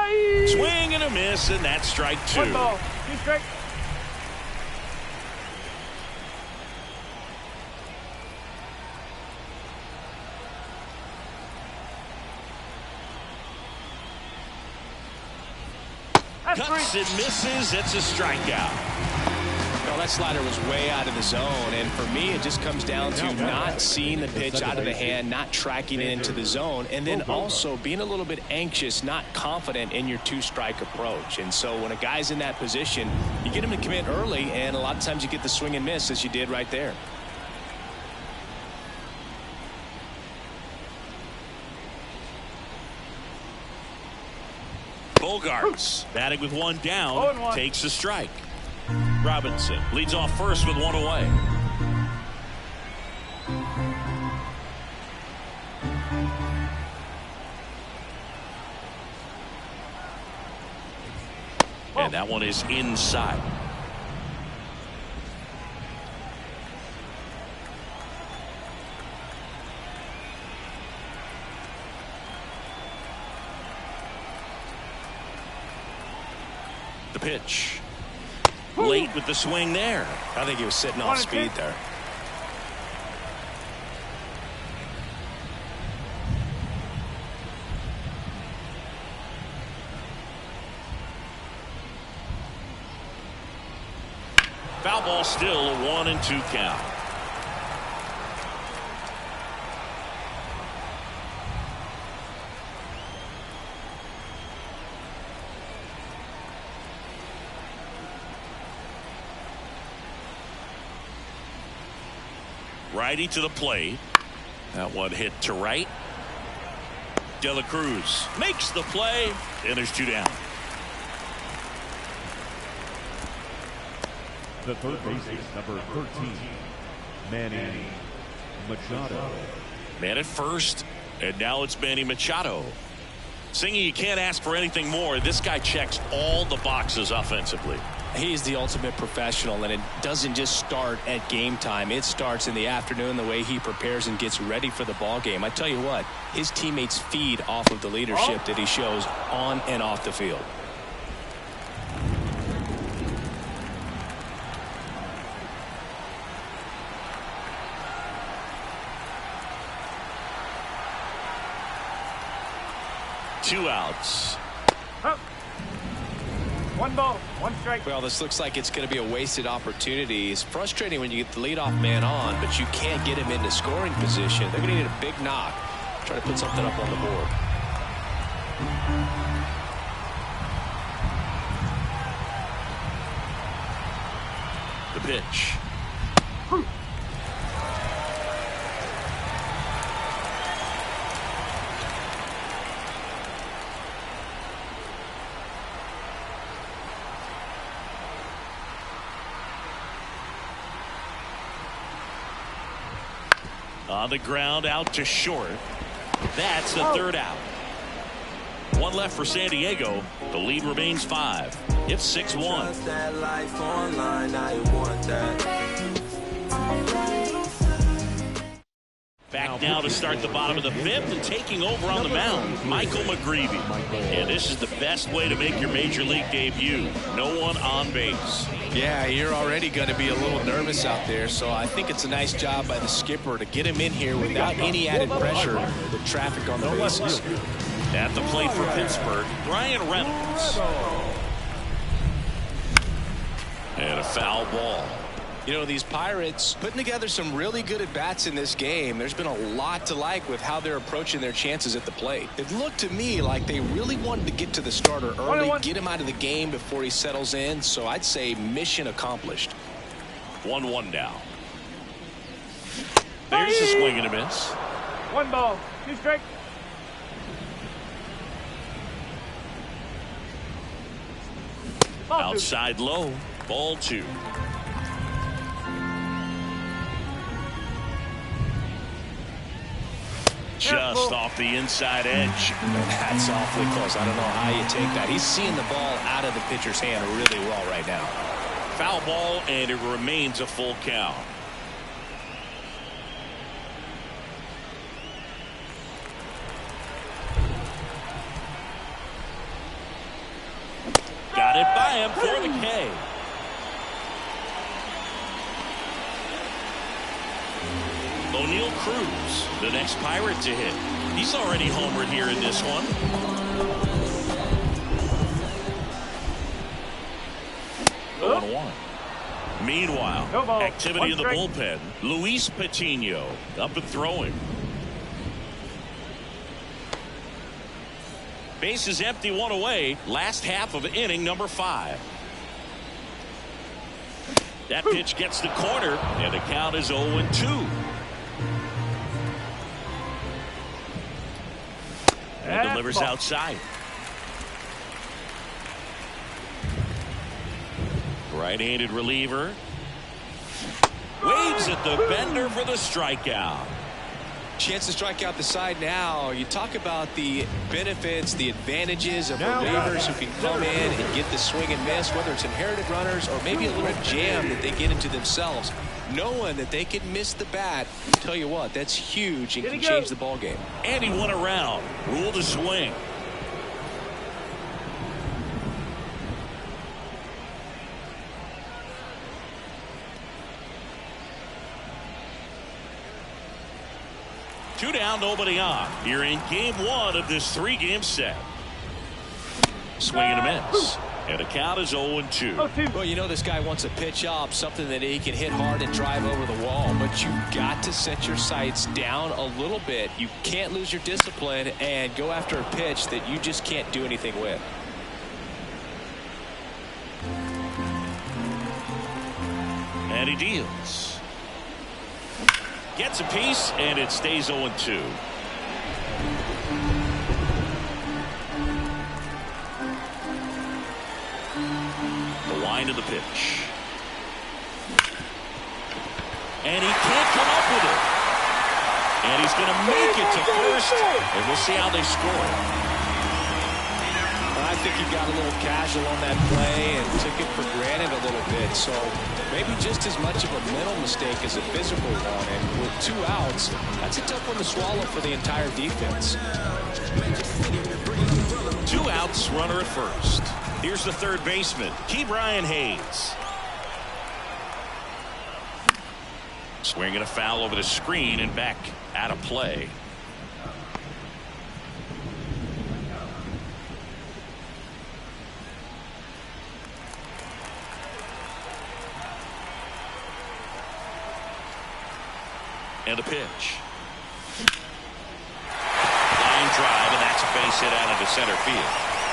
Swing and a miss, and that's strike 2. 1 ball, 2 strikes. Cuts and misses. It's a strikeout. Well, that slider was way out of the zone, and for me it just comes down to not seeing the pitch out of the hand, not tracking it into the zone, and then also being a little bit anxious, not confident in your 2-strike approach. And so when a guy's in that position, you get him to commit early, and a lot of times you get the swing and miss as you did right there. Bogarts batting with 1 down, takes a strike. Robinson leads off first with 1 away. And that one is inside. The pitch. Late with the swing there. I think he was sitting off speed there. Foul ball, still a 1-2 count. Righty to the plate. That one hit to right. De La Cruz makes the play, and there's 2 down. The third baseman, number 13, Manny Machado. Man at first, and now it's Manny Machado. Singy, you can't ask for anything more. This guy checks all the boxes offensively. He's the ultimate professional, and it doesn't just start at game time. It starts in the afternoon, the way he prepares and gets ready for the ball game. I tell you what, his teammates feed off of the leadership that he shows on and off the field. Two outs. 1 ball, 1 strike. Well, this looks like it's going to be a wasted opportunity. It's frustrating when you get the leadoff man on, but you can't get him into scoring position. They're going to need a big knock. Try to put something up on the board. The pitch. On the ground, out to short. That's the third out. 1 left for San Diego. The lead remains 5. It's 6-1. Back now to start the bottom of the 5th, and taking over on the mound, Michael McGreevy. And this is the best way to make your major league debut. No one on base. Yeah, you're already going to be a little nervous out there, so I think it's a nice job by the skipper to get him in here without any added pressure. The traffic on the bases. At the plate for Pittsburgh, Brian Reynolds. And a foul ball. You know, these Pirates putting together some really good at-bats in this game. There's been a lot to like with how they're approaching their chances at the plate. It looked to me like they really wanted to get to the starter early, get him out of the game before he settles in. So I'd say mission accomplished. 1-1 now. There's a swing and a miss. 1 ball, 2 strikes. Outside low, ball 2. Just off the inside edge. That's awfully close. I don't know how you take that. He's seeing the ball out of the pitcher's hand really well right now. Foul ball, and it remains a full count. Got it by him for the K. O'Neal Cruz, the next Pirate to hit. He's already homered here in this one. 0-1. Meanwhile, activity in the bullpen. Luis Patino up and throwing. Base is empty, 1 away. Last half of inning number 5. That pitch gets the corner, and the count is 0-2. And delivers outside. Right-handed reliever. Waves at the bender for the strikeout. Chance to strike out the side now. You talk about the benefits, the advantages of relievers who can come in and get the swing and miss, whether it's inherited runners or maybe a little jam that they get into themselves. Knowing that they can miss the bat, tell you what, that's huge and can change the ball game. And he went around. Ruled a swing. Two down, nobody on. You're in game one of this 3-game set. Swing and a miss. And the count is 0-2. Well, you know this guy wants a pitch up, something that he can hit hard and drive over the wall. But you've got to set your sights down a little bit. You can't lose your discipline and go after a pitch that you just can't do anything with. And he deals. Gets a piece, and it stays 0-2. Line of the pitch. And he can't come up with it. And he's going to make it to first. And we'll see how they score. I think he got a little casual on that play and took it for granted a little bit. So maybe just as much of a mental mistake as a physical one. And with 2 outs, that's a tough one to swallow for the entire defense. 2 outs, runner at first. Here's the third baseman, Ke'Bryan Hayes. Swinging a foul over the screen and back out of play. And a pitch. Line drive, and that's a base hit out into center field.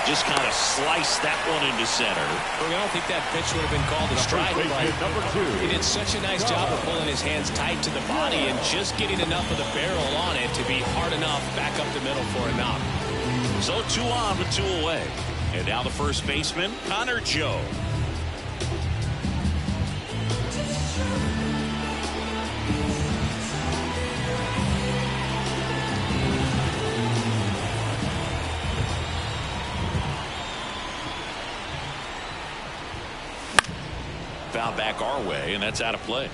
Just kind of sliced that one into center. Well, I don't think that pitch would have been called a strike. He did such a nice job of pulling his hands tight to the body and just getting enough of the barrel on it to be hard enough back up the middle for a knock. So 2 on with 2 away. And now the first baseman, Connor Joe. Foul back our way, and that's out of play.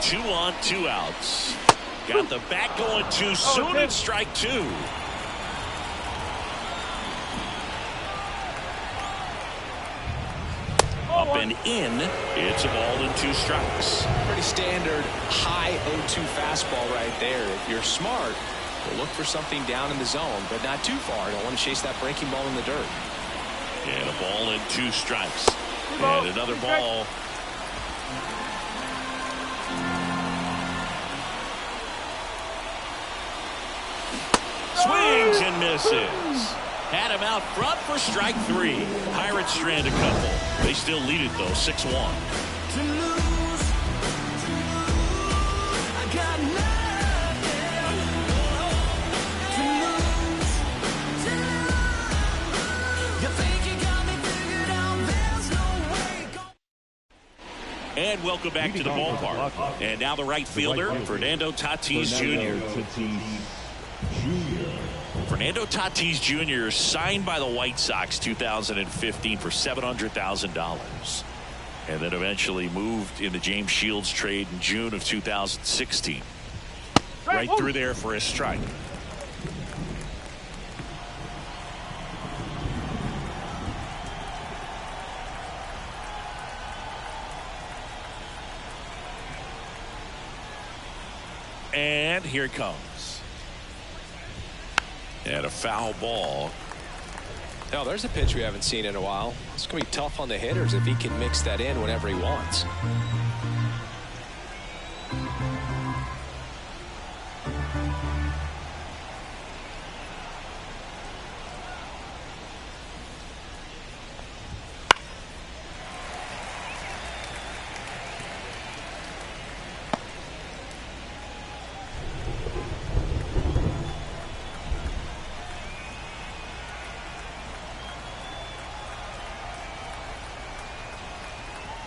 Two on, 2 outs. Got the bat going too soon, and strike 2. Up and in. It's a ball and 2 strikes. Pretty standard high 0-2 fastball right there. If you're smart, you'll look for something down in the zone, but not too far. Don't want to chase that breaking ball in the dirt. And a ball and 2 strikes. And another ball. Swings and misses. Had him out front for strike 3. Pirates strand a couple. They still lead it, though, 6-1. And welcome back to the ballpark. And now the right fielder, Fernando Tatis Jr. Fernando Tatis Jr. signed by the White Sox 2015 for $700,000. And then eventually moved in the James Shields trade in June of 2016. Right through there for a strike. And here it comes. And a foul ball. Now there's a pitch we haven't seen in a while. It's going to be tough on the hitters if he can mix that in whenever he wants.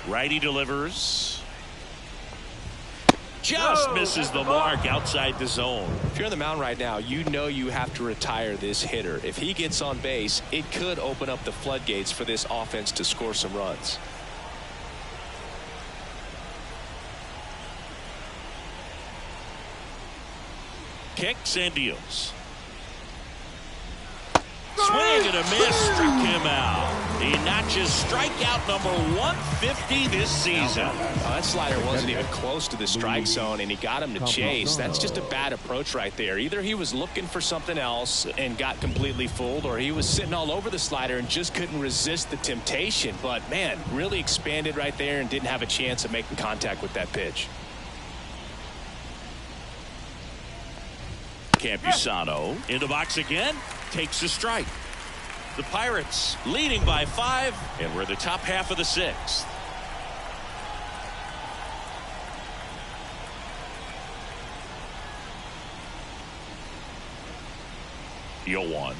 Righty delivers. Just misses the mark outside the zone. If you're on the mound right now, you know you have to retire this hitter. If he gets on base, it could open up the floodgates for this offense to score some runs. Kicks and deals. and a miss, struck him out. He notches strikeout number 150 this season. That slider wasn't even close to the strike zone, and he got him to chase. That's just a bad approach right there. Either he was looking for something else and got completely fooled, or he was sitting all over the slider and just couldn't resist the temptation. But, man, really expanded right there and didn't have a chance of making contact with that pitch. Campusano in the box again, takes a strike. The Pirates leading by 5, and we're the top half of the 6th. The 0-1.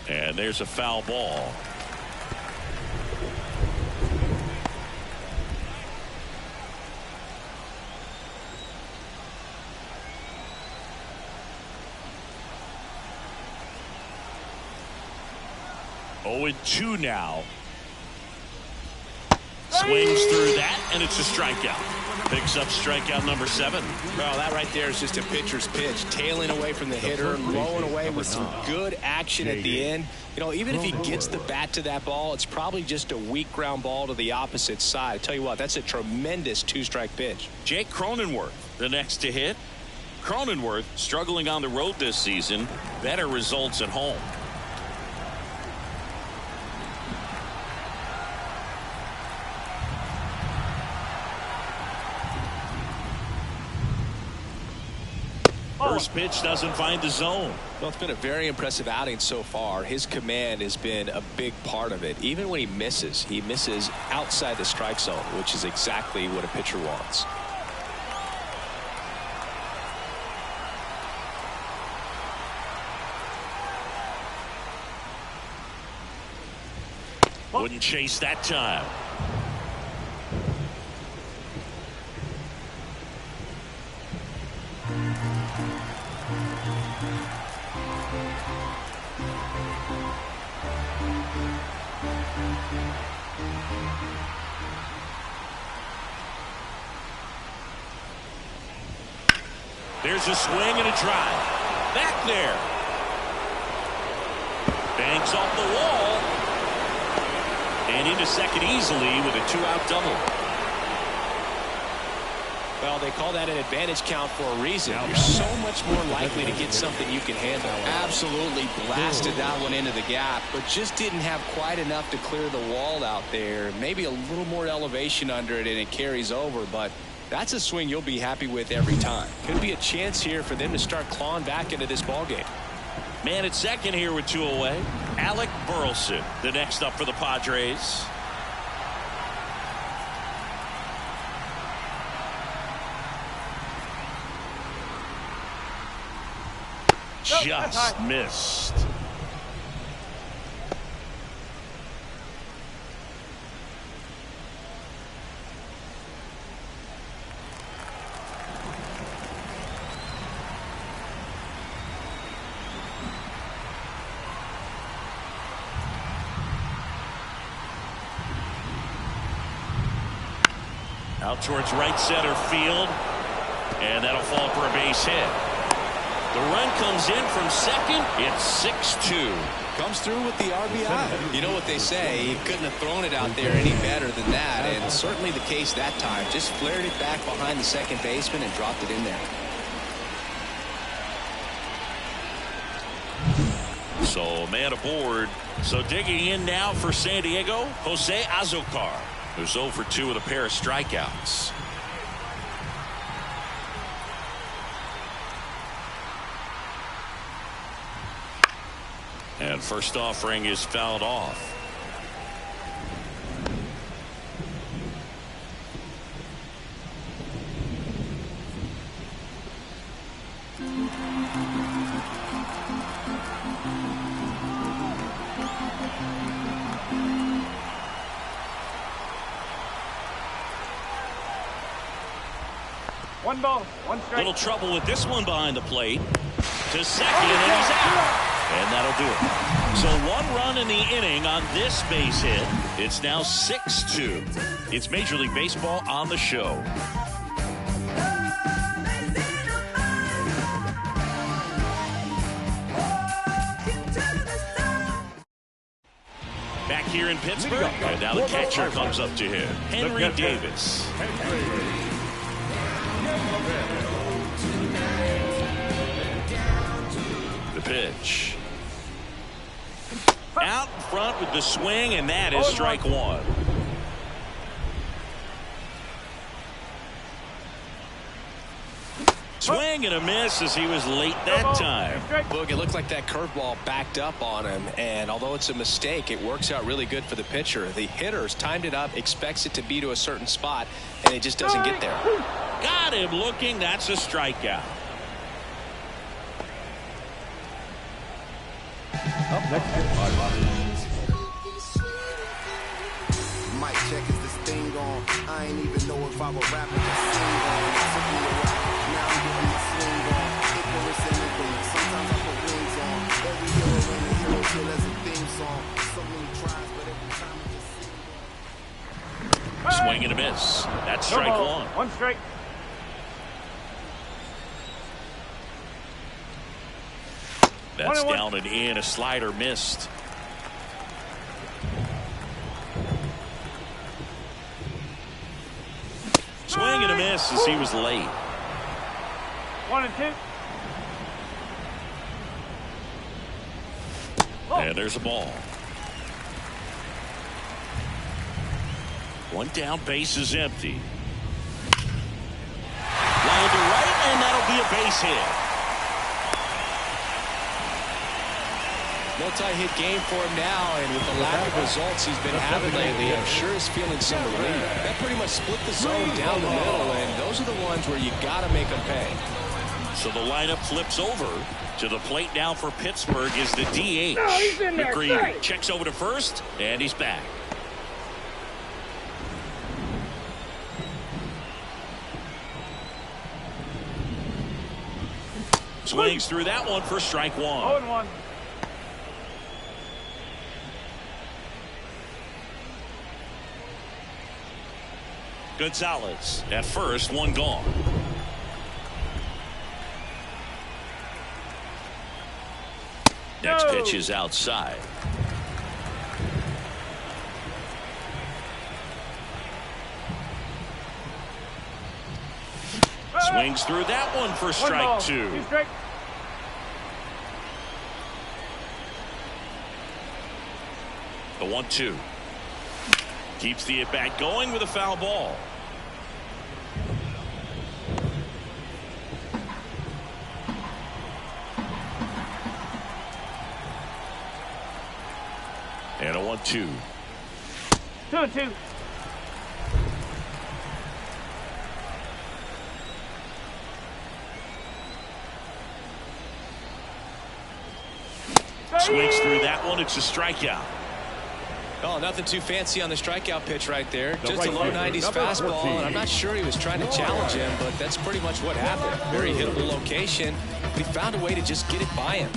And there's a foul ball. Oh, 2 now. Swings through that, and it's a strikeout. Picks up strikeout number 7. Well, that right there is just a pitcher's pitch. Tailing away from the hitter, blowing away with some good action at the end. You know, even if he gets the bat to that ball, it's probably just a weak ground ball to the opposite side. I tell you what, that's a tremendous 2-strike pitch. Jake Cronenworth, the next to hit. Cronenworth struggling on the road this season. Better results at home. First pitch doesn't find the zone. Well, it's been a very impressive outing so far. His command has been a big part of it. Even when he misses outside the strike zone, which is exactly what a pitcher wants. Wouldn't chase that time. There's a swing and a drive. Back there. Banks off the wall. And into second easily with a 2-out double. Well, they call that an advantage count for a reason. You're so much more likely to get something you can handle. Absolutely blasted that one into the gap, but just didn't have quite enough to clear the wall out there. Maybe a little more elevation under it and it carries over, but that's a swing you'll be happy with every time. Could be a chance here for them to start clawing back into this ballgame. Man at second here with 2 away. Alec Burleson, the next up for the Padres. Just missed. Out towards right center field, and that'll fall for a base hit. The run comes in from second. It's 6-2. Comes through with the RBI. You know what they say, he couldn't have thrown it out there any better than that, and certainly the case that time. Just flared it back behind the second baseman and dropped it in there. So man aboard. So digging in now for San Diego, Jose Azocar, who's 0 for 2 with a pair of strikeouts. And first offering is fouled off. One ball, one strike. Little trouble with this one behind the plate. To second, and he's out. And that'll do it. So 1 run in the inning on this base hit. It's now 6-2. It's Major League Baseball on the show. back here in Pittsburgh. And now the catcher comes up to him, Henry Davis. The pitch. Out in front with the swing, and that is strike one. Swing and a miss as he was late that time. Look, it looked like that curveball backed up on him, and although it's a mistake, it works out really good for the pitcher. The hitter's timed it up, expects it to be to a certain spot, and it just doesn't get there. Got him looking. That's a strikeout. Up next, Mic check, is this thing on? I ain't even know if I would rap or just sing on. It took me a while, now I'm getting my swing on. Ignorance and ignorance, sometimes I put wings on. Every hero and a hero till there's a theme song. So many tries, but every time I just sing. Swing and a miss. That's strike one. One strike. That's down and in. A slider missed. Swing and a miss as he was late. 1-2. And there's a ball. One down, base is empty. Line to right, and that'll be a base hit. Multi-hit game for him now, and with the lack of results he's been having lately, I'm sure he's feeling some relief. That pretty much split the zone down the middle, and those are the ones where you got to make them pay. So the lineup flips over. To the plate now for Pittsburgh is the DH. McGreevy checks over to first, and he's back. Swings through that one for strike one. 0-1. Gonzalez at first, one gone. Next pitch is outside. Swings through that one for strike two. The 1-2. Keeps the at-bat going with a foul ball. And a 1-2. 2-2. Swings through that one. It's a strikeout. Oh, nothing too fancy on the strikeout pitch right there. Just a low 90s fastball, and I'm not sure he was trying to challenge him, but that's pretty much what happened. Very hittable location, but he found a way to just get it by him.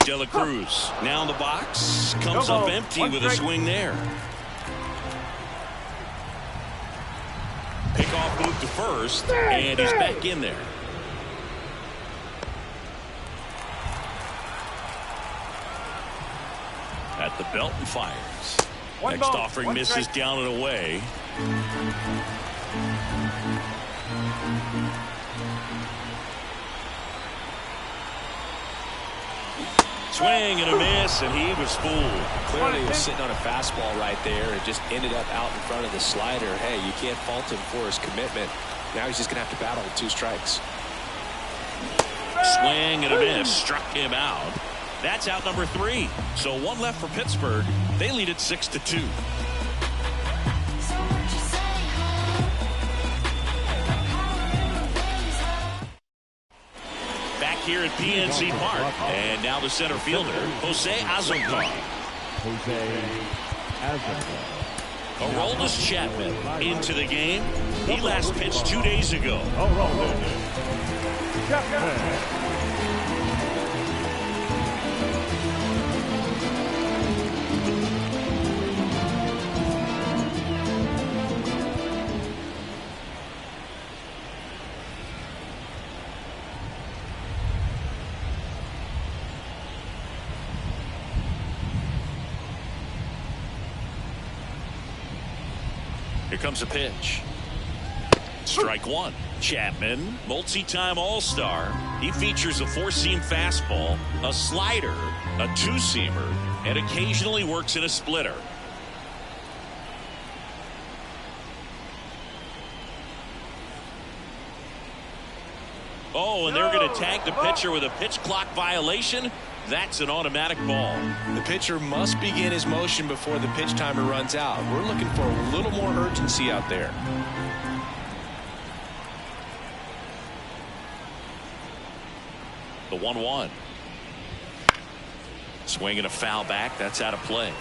De La Cruz now in the box. Comes up empty with a swing there. Pickoff move to first, and he's back in there. At the belt and fires. Next offering misses down and away. Swing and a miss, and he was fooled. Clearly he was sitting on a fastball right there and just ended up out in front of the slider. Hey, you can't fault him for his commitment. Now he's just going to have to battle with 2 strikes. Swing and a miss. Struck him out. That's out number 3. So 1 left for Pittsburgh. They lead it 6-2. Here at PNC Park, and now the center fielder, Jose Azocar. Aroldis Chapman into the game. He last pitched 2 days ago. Here comes a pitch. Strike one. Chapman, multi-time All-Star. He features a four-seam fastball, a slider, a two-seamer, and occasionally works in a splitter. Oh, and they're going to tag the pitcher with a pitch clock violation. That's an automatic ball. The pitcher must begin his motion before the pitch timer runs out. We're looking for a little more urgency out there. The 1-1. Swing and a foul back. That's out of play.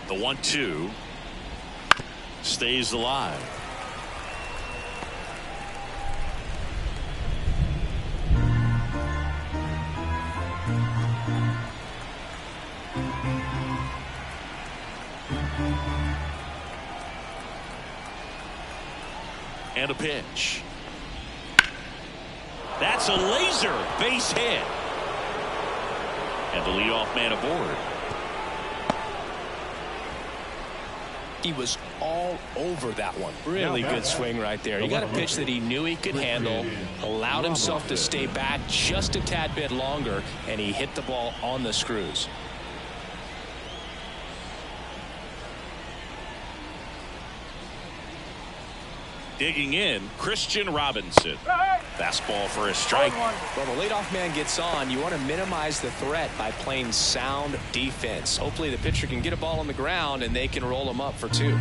The 1-2 stays alive. And a pitch. That's a laser base hit. And the leadoff man aboard. He was all over that one. Really good swing right there. He got a pitch that he knew he could handle, allowed himself to stay back just a tad bit longer, and he hit the ball on the screws. Digging in, Christian Robinson. Fastball for a strike. Well, the leadoff man gets on. You want to minimize the threat by playing sound defense. Hopefully the pitcher can get a ball on the ground and they can roll him up for 2.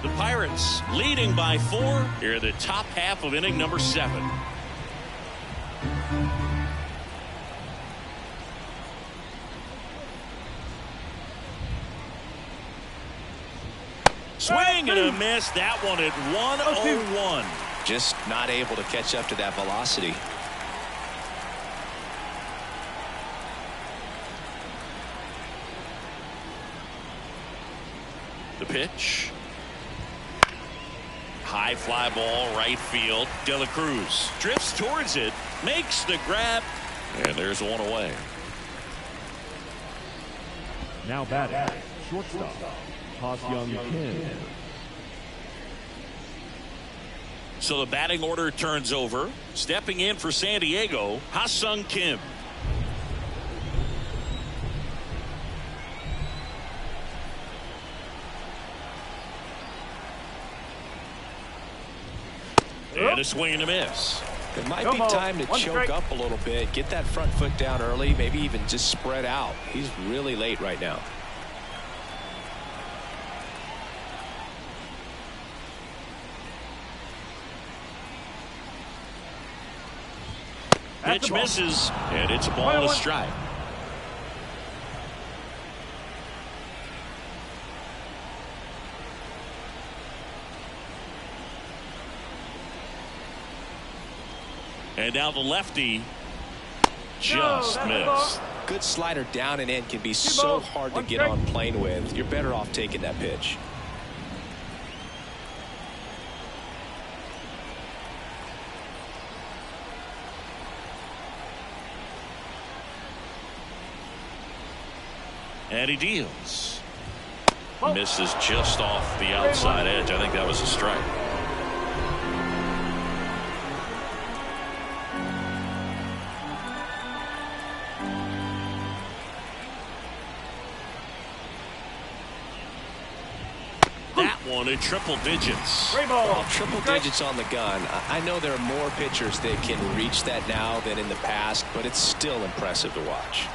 The Pirates leading by 4 here in the top half of inning number 7. Swing and a miss. That one at 101. Just not able to catch up to that velocity. The pitch. High fly ball, right field. De La Cruz drifts towards it, makes the grab, and there's one away. Now batting, shortstop, Ha-Seong Kim. So the batting order turns over. Stepping in for San Diego, Ha-Seong Kim. And a swing and a miss. It might be time to choke up a little bit, get that front foot down early, maybe even just spread out. He's really late right now. Pitch misses, and it's a ball and a strike. And now the lefty just missed. Good slider down and in can be so hard to get on plane with. You're better off taking that pitch. And he deals. Misses just off the outside edge. I think that was a strike. That one in triple digits. Well, triple digits on the gun. I know there are more pitchers that can reach that now than in the past, but it's still impressive to watch.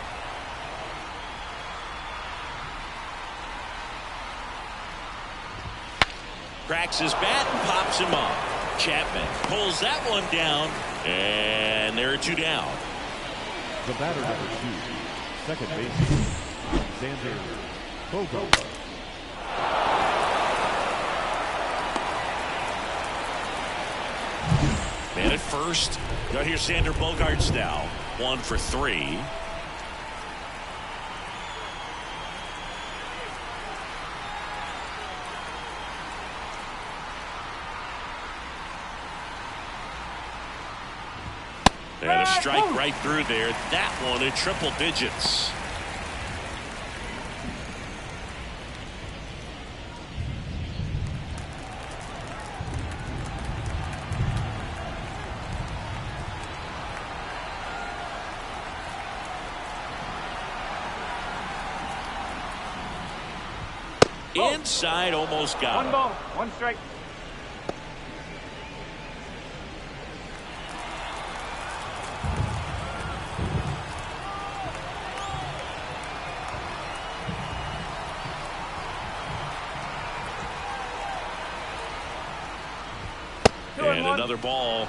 Cracks his bat and pops him off. Chapman pulls that one down, and there are 2 down. The batter number 2, second baseman, Xander Bogaerts. Man at first. Got here Xander Bogaerts now. 1 for 3. And a strike right through there. That one in triple digits. Inside, almost got One ball, one strike. And another ball.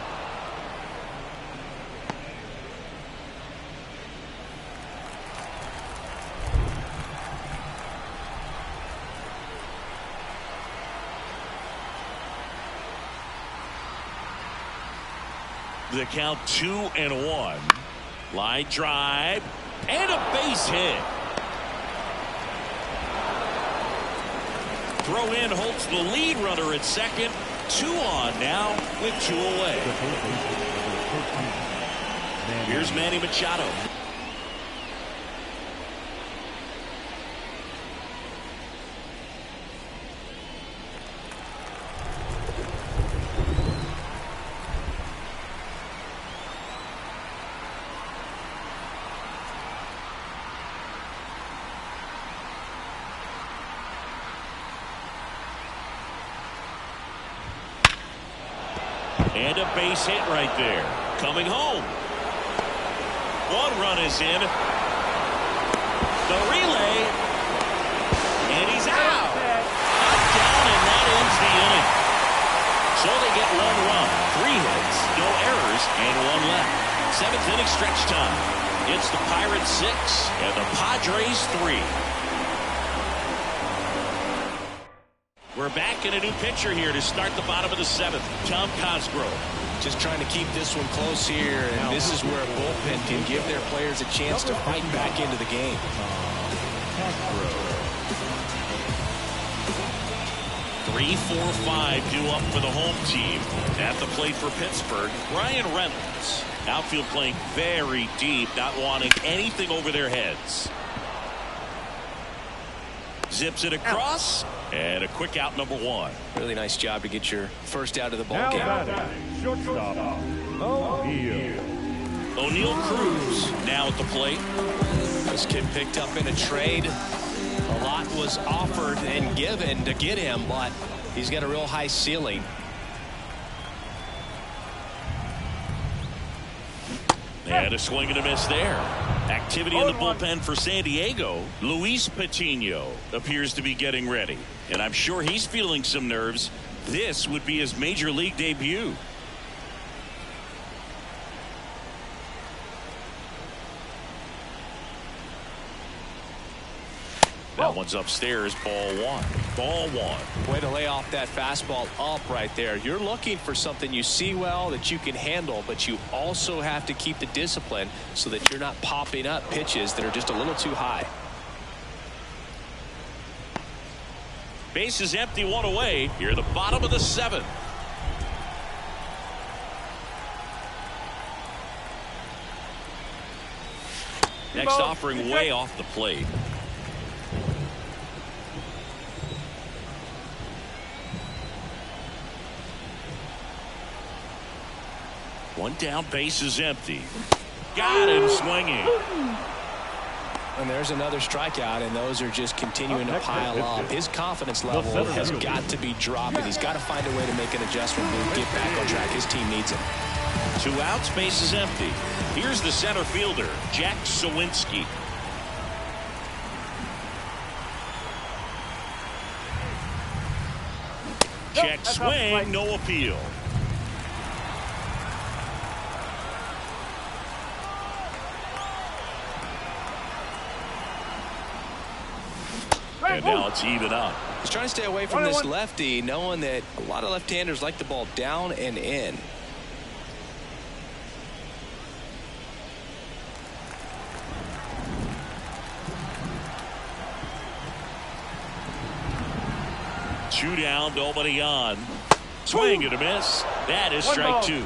The count 2-1. Line drive and a base hit. Throw in Holt's the lead runner at second. 2 on now with 2 away. Here's Manny Machado. And a base hit right there. Coming home. 1 run is in. The relay. And he's out. Up, down, and that ends the inning. So they get 1 run, 3 hits, no errors, and 1 left. 7th inning stretch time. It's the Pirates 6 and the Padres 3. We're back in a new pitcher here to start the bottom of the 7th. Tom Cosgrove. Just trying to keep this one close here, and this is where a bullpen can give their players a chance to fight back into the game. 3, 4, 5 due up for the home team. At the plate for Pittsburgh, Brian Reynolds. Outfield playing very deep, not wanting anything over their heads. Zips it across, and a quick out, number 1. Really nice job to get your first out of the ball Now game. batting, shortstop, O'Neal. O'Neal Cruz now at the plate. This kid picked up in a trade. A lot was offered and given to get him, but he's got a real high ceiling. And a swing and a miss there. Activity in the bullpen for San Diego. Luis Patino appears to be getting ready. And I'm sure he's feeling some nerves. This would be his major league debut. That one's upstairs, ball 1. Ball 1. Way to lay off that fastball up right there. You're looking for something you see well that you can handle, but you also have to keep the discipline so that you're not popping up pitches that are just a little too high. Base is empty, 1 away. Here at the bottom of the 7th. Next offering way off the plate. One down, base is empty. Got him swinging. And there's another strikeout, and those are just continuing to pile up. His confidence level has got to be dropping. He's got to find a way to make an adjustment and get back on track. His team needs him. 2 outs, base is empty. Here's the center fielder, Jack Sawinski. Check swing, no appeal. And now it's even up. He's trying to stay away from this lefty, knowing that a lot of left-handers like the ball down and in. Two down, nobody on. Swing and a miss. That is strike 2.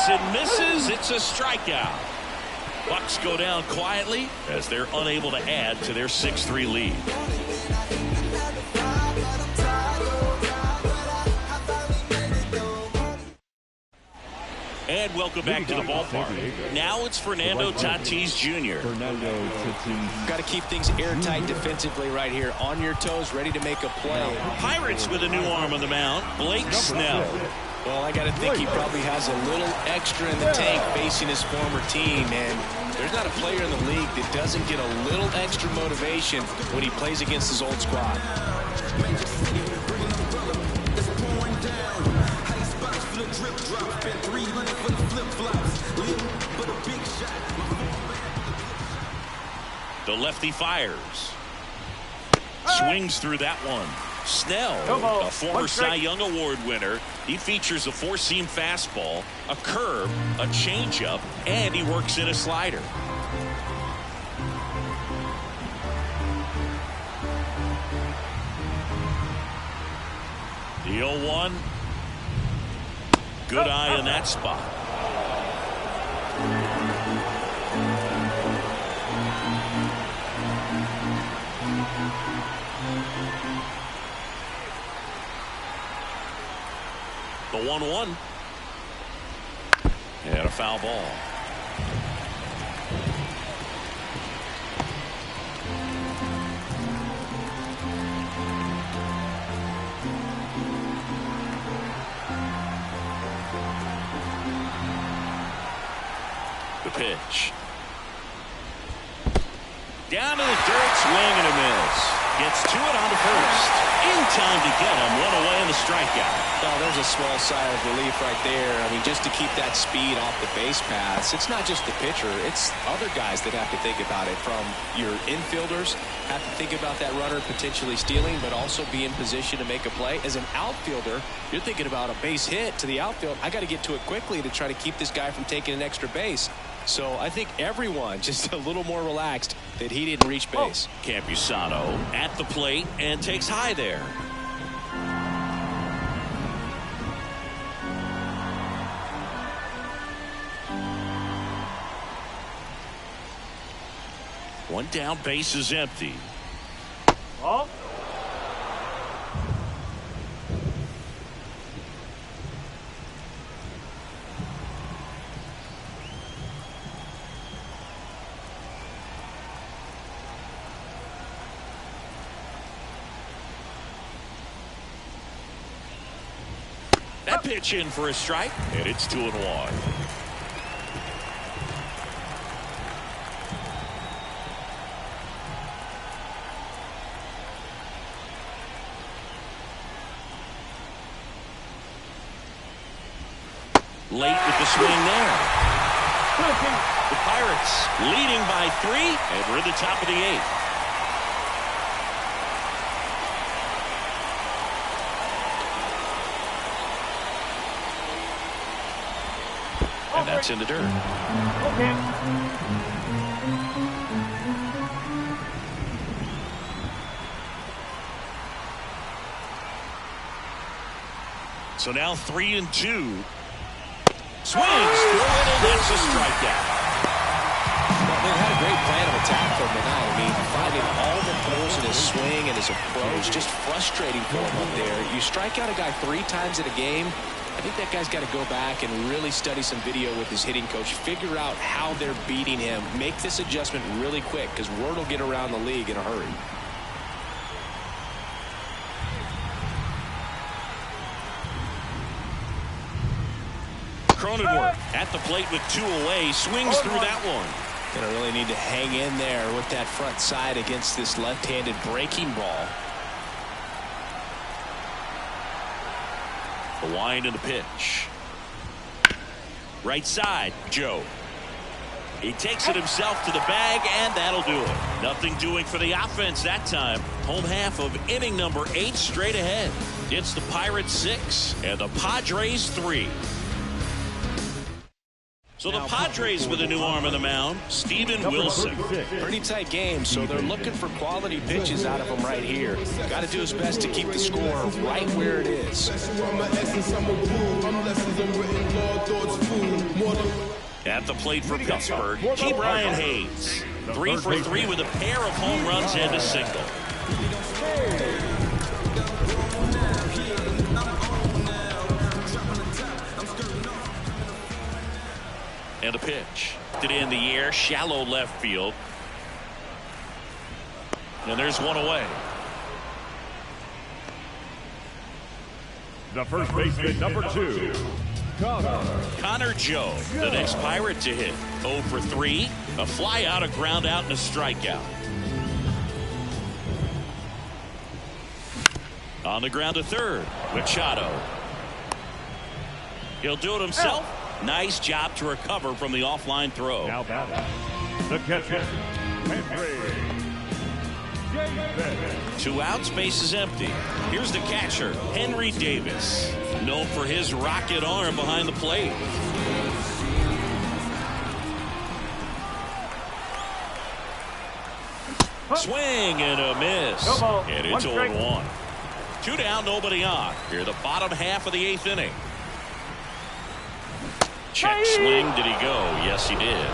swings and misses. It's a strikeout. Bucks go down quietly as they're unable to add to their 6-3 lead. And welcome back to the ballpark. Now it's Fernando Tatis Jr. Got to keep things airtight defensively right here. On your toes, ready to make a play. Pirates with a new arm on the mound, Blake Snell. Well, I got to think he probably has a little extra in the tank facing his former team. And there's not a player in the league that doesn't get a little extra motivation when he plays against his old squad. The lefty fires. Swings through that one. Snell, a former Cy Young Award winner. He features a four-seam fastball, a curve, a changeup, and he works in a slider. The 0-1. Good eye in that spot. The 1-1. And a foul ball. The pitch. Down to the dirt, swing and a miss. Gets to it on the first. In time to get him. One away in the strikeout. Well, there's a small sigh of relief right there. I mean, just to keep that speed off the base paths. It's not just the pitcher. It's other guys that have to think about it. From your infielders have to think about that runner potentially stealing, but also be in position to make a play. As an outfielder, you're thinking about a base hit to the outfield. I got to get to it quickly to try to keep this guy from taking an extra base. So I think everyone just a little more relaxed that he didn't reach base. Campusano at the plate and takes high there. One down, base is empty. Oh. That pitch in for a strike, and it's 2-1. Late with the swing there. The Pirates leading by 3, and we're at the top of the 8th. And that's in the dirt. Okay. So now 3-2. Swings through it, and that's a strikeout. Well, they've had a great plan of attack from tonight. I mean, finding all the holes in his swing and his approach, just frustrating for him up there. You strike out a guy 3 times in a game, I think that guy's got to go back and really study some video with his hitting coach, figure out how they're beating him, make this adjustment really quick, because word will get around the league in a hurry. Cronenworth at the plate with 2 away, swings through that one. Gonna really need to hang in there with that front side against this left-handed breaking ball. The wind and the pitch. Right side, Joe. He takes it himself to the bag, and that'll do it. Nothing doing for the offense that time. Home half of inning number 8 straight ahead. It's the Pirates 6 and the Padres 3. So the Padres with a new arm on the mound, Steven Wilson. Pretty tight game, so they're looking for quality pitches out of him right here. Got to do his best to keep the score right where it is. At the plate for Pittsburgh, Brian Hayes. 3 for 3 with a pair of home runs and a single. And a pitch. It in the air, shallow left field. And there's one away. The first baseman, number 2, Connor Joe, the next Pirate to hit. 0 for 3, a fly out, a ground out, and a strikeout. On the ground to third, Machado. He'll do it himself. Nice job to recover from the offline throw. Now batting, the catcher, Henry. 2 outs, base is empty. Here's the catcher, Henry Davis, known for his rocket arm behind the plate. Swing and a miss. And it's 0-1. 2 down, nobody on. Here the bottom half of the 8th inning. Check swing. Did he go? Yes, he did.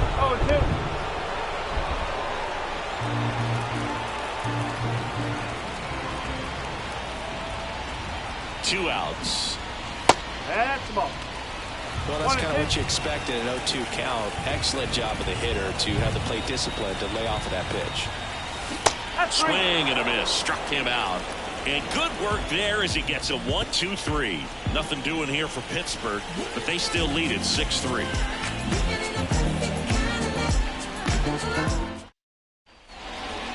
2 outs. That's the ball. Well, that's kind of what you expect in an 0-2 count. Excellent job of the hitter to have the plate discipline to lay off of that pitch. Swing and a miss. Struck him out. And good work there as he gets a 1-2-3. Nothing doing here for Pittsburgh, but they still lead it 6-3.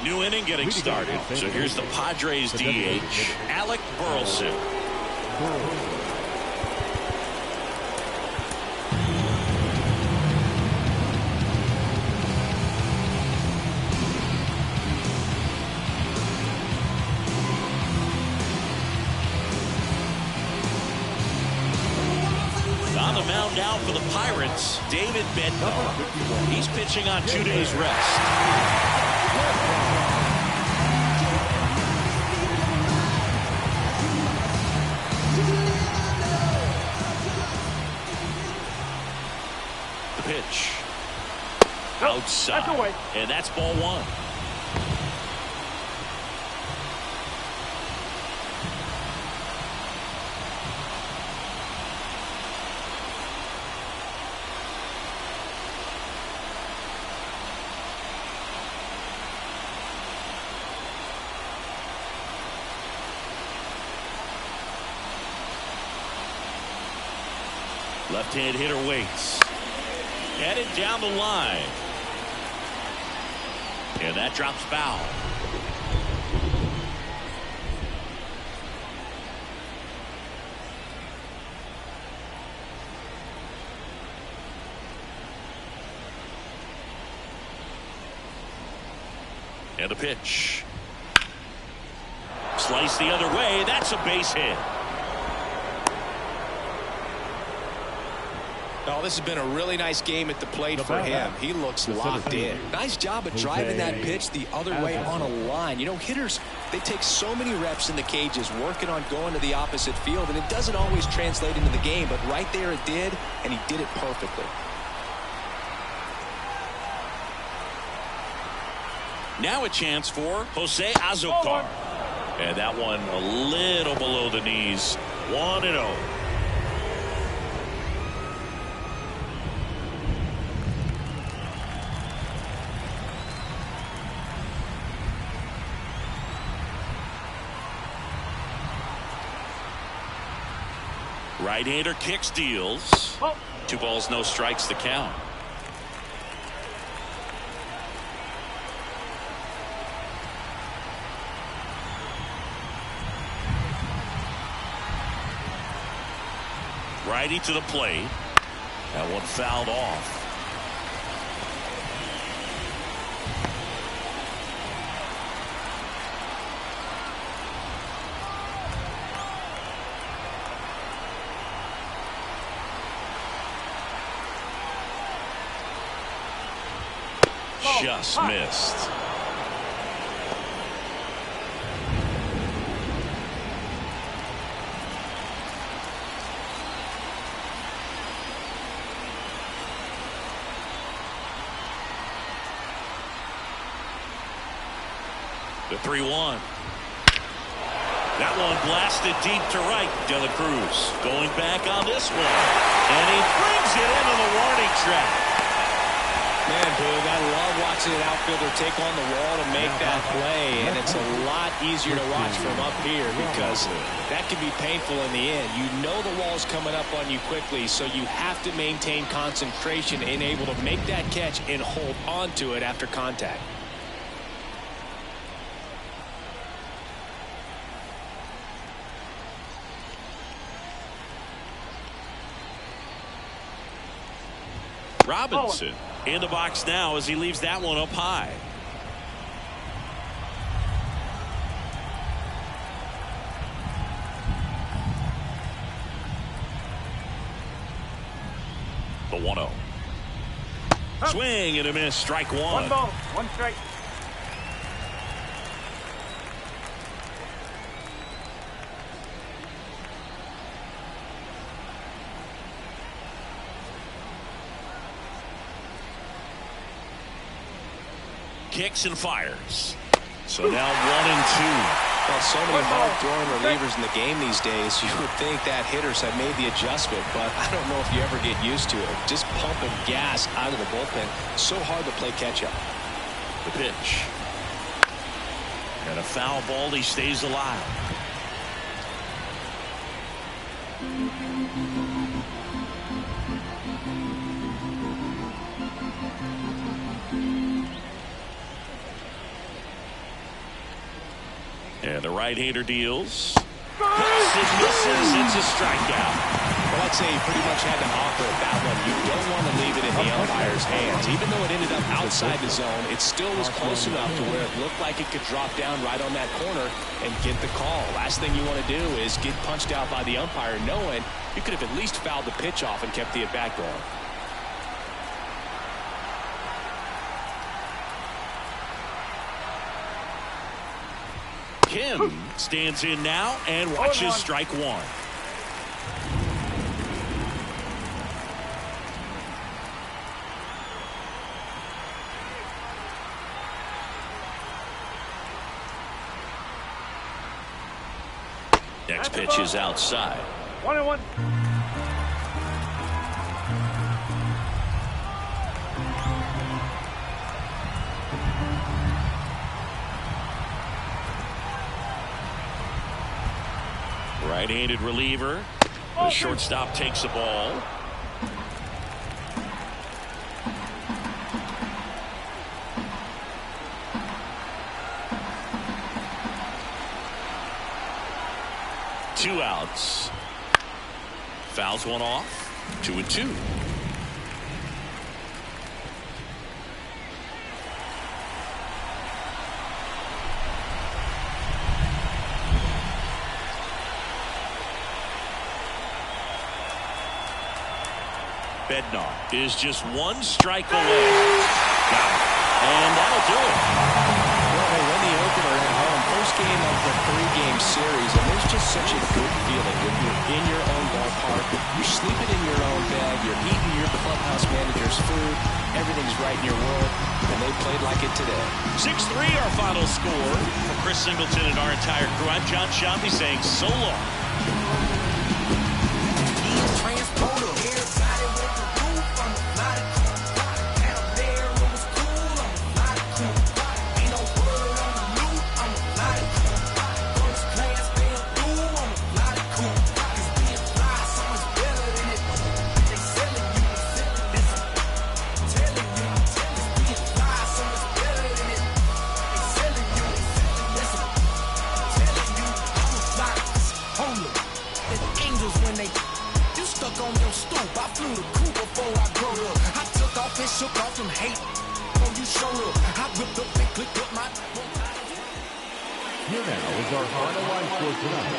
New inning getting started. So here's the Padres DH, Alec Burleson. On the mound now for the Pirates, David Bednar. He's pitching on 2 days rest. The pitch. Outside. And that's ball 1. Left-hand hitter waits. Headed down the line. And that drops foul. And a pitch. Slice the other way. That's a base hit. Oh, this has been a really nice game at the plate for him. He looks locked in. Nice job of driving that pitch the other way on a line. You know, hitters, they take so many reps in the cages working on going to the opposite field, and it doesn't always translate into the game, but right there it did, and he did it perfectly. Now a chance for Jose Azocar. And that one a little below the knees. 1-0. Right-hander kicks, deals. 2 balls, no strikes to count. Righty to the plate. That one fouled off. Just missed. The 3-1. That one blasted deep to right. De La Cruz going back on this one. And he brings it into the warning track. Man, Boog, I love watching an outfielder take on the wall to make that play, and it's a lot easier to watch from up here because that can be painful in the end. You know the wall's coming up on you quickly, so you have to maintain concentration and able to make that catch and hold on to it after contact. Robinson in the box now as he leaves that one up high. The 1-0. Swing and a miss. Strike one. One ball, one strike. Kicks and fires. So now 1-2. Well, so many hard-throwing relievers in the game these days, you would think that hitters have made the adjustment, but I don't know if you ever get used to it. Just pumping gas out of the bullpen. So hard to play catch-up. The pitch. And a foul ball. He stays alive. And the right-hander deals. It misses. It's a strikeout. Well, I'd say he pretty much had to offer at that one. You don't want to leave it in the umpire's hands. Even though it ended up outside the zone, it still was close enough to where it looked like it could drop down right on that corner and get the call. Last thing you want to do is get punched out by the umpire knowing you could have at least fouled the pitch off and kept the at-bat going. Kim stands in now and watches strike one. Next pitch is outside. 1-1. Right-handed reliever. The shortstop takes the ball. Two outs. Fouls one off. 2-2. Bednar is just one strike away. Got it. And that'll do it. Well, they win the opener at home. First game of the three-game series, and there's just such a good feeling when you're in your own ballpark. You're sleeping in your own bed. You're eating your clubhouse manager's food. Everything's right in your world, and they played like it today. 6-3 our final score. For Chris Singleton and our entire crew, I'm John Shampi saying so long. Here now is our final line score tonight.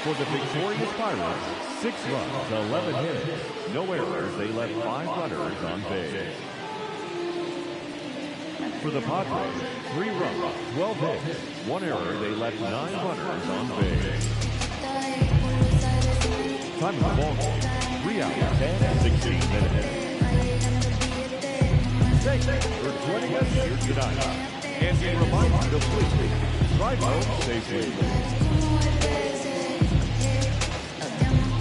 For the victorious Pirates, 6 runs, 11 hits, no errors. They left 5 runners on base. For the Padres, 3 runs, 12 hits, 1 error. They left 9 runners on base. Time of the ball game, 3 hours and 16 minutes. Thanks for joining us here tonight. And we remind you to please drive home safely.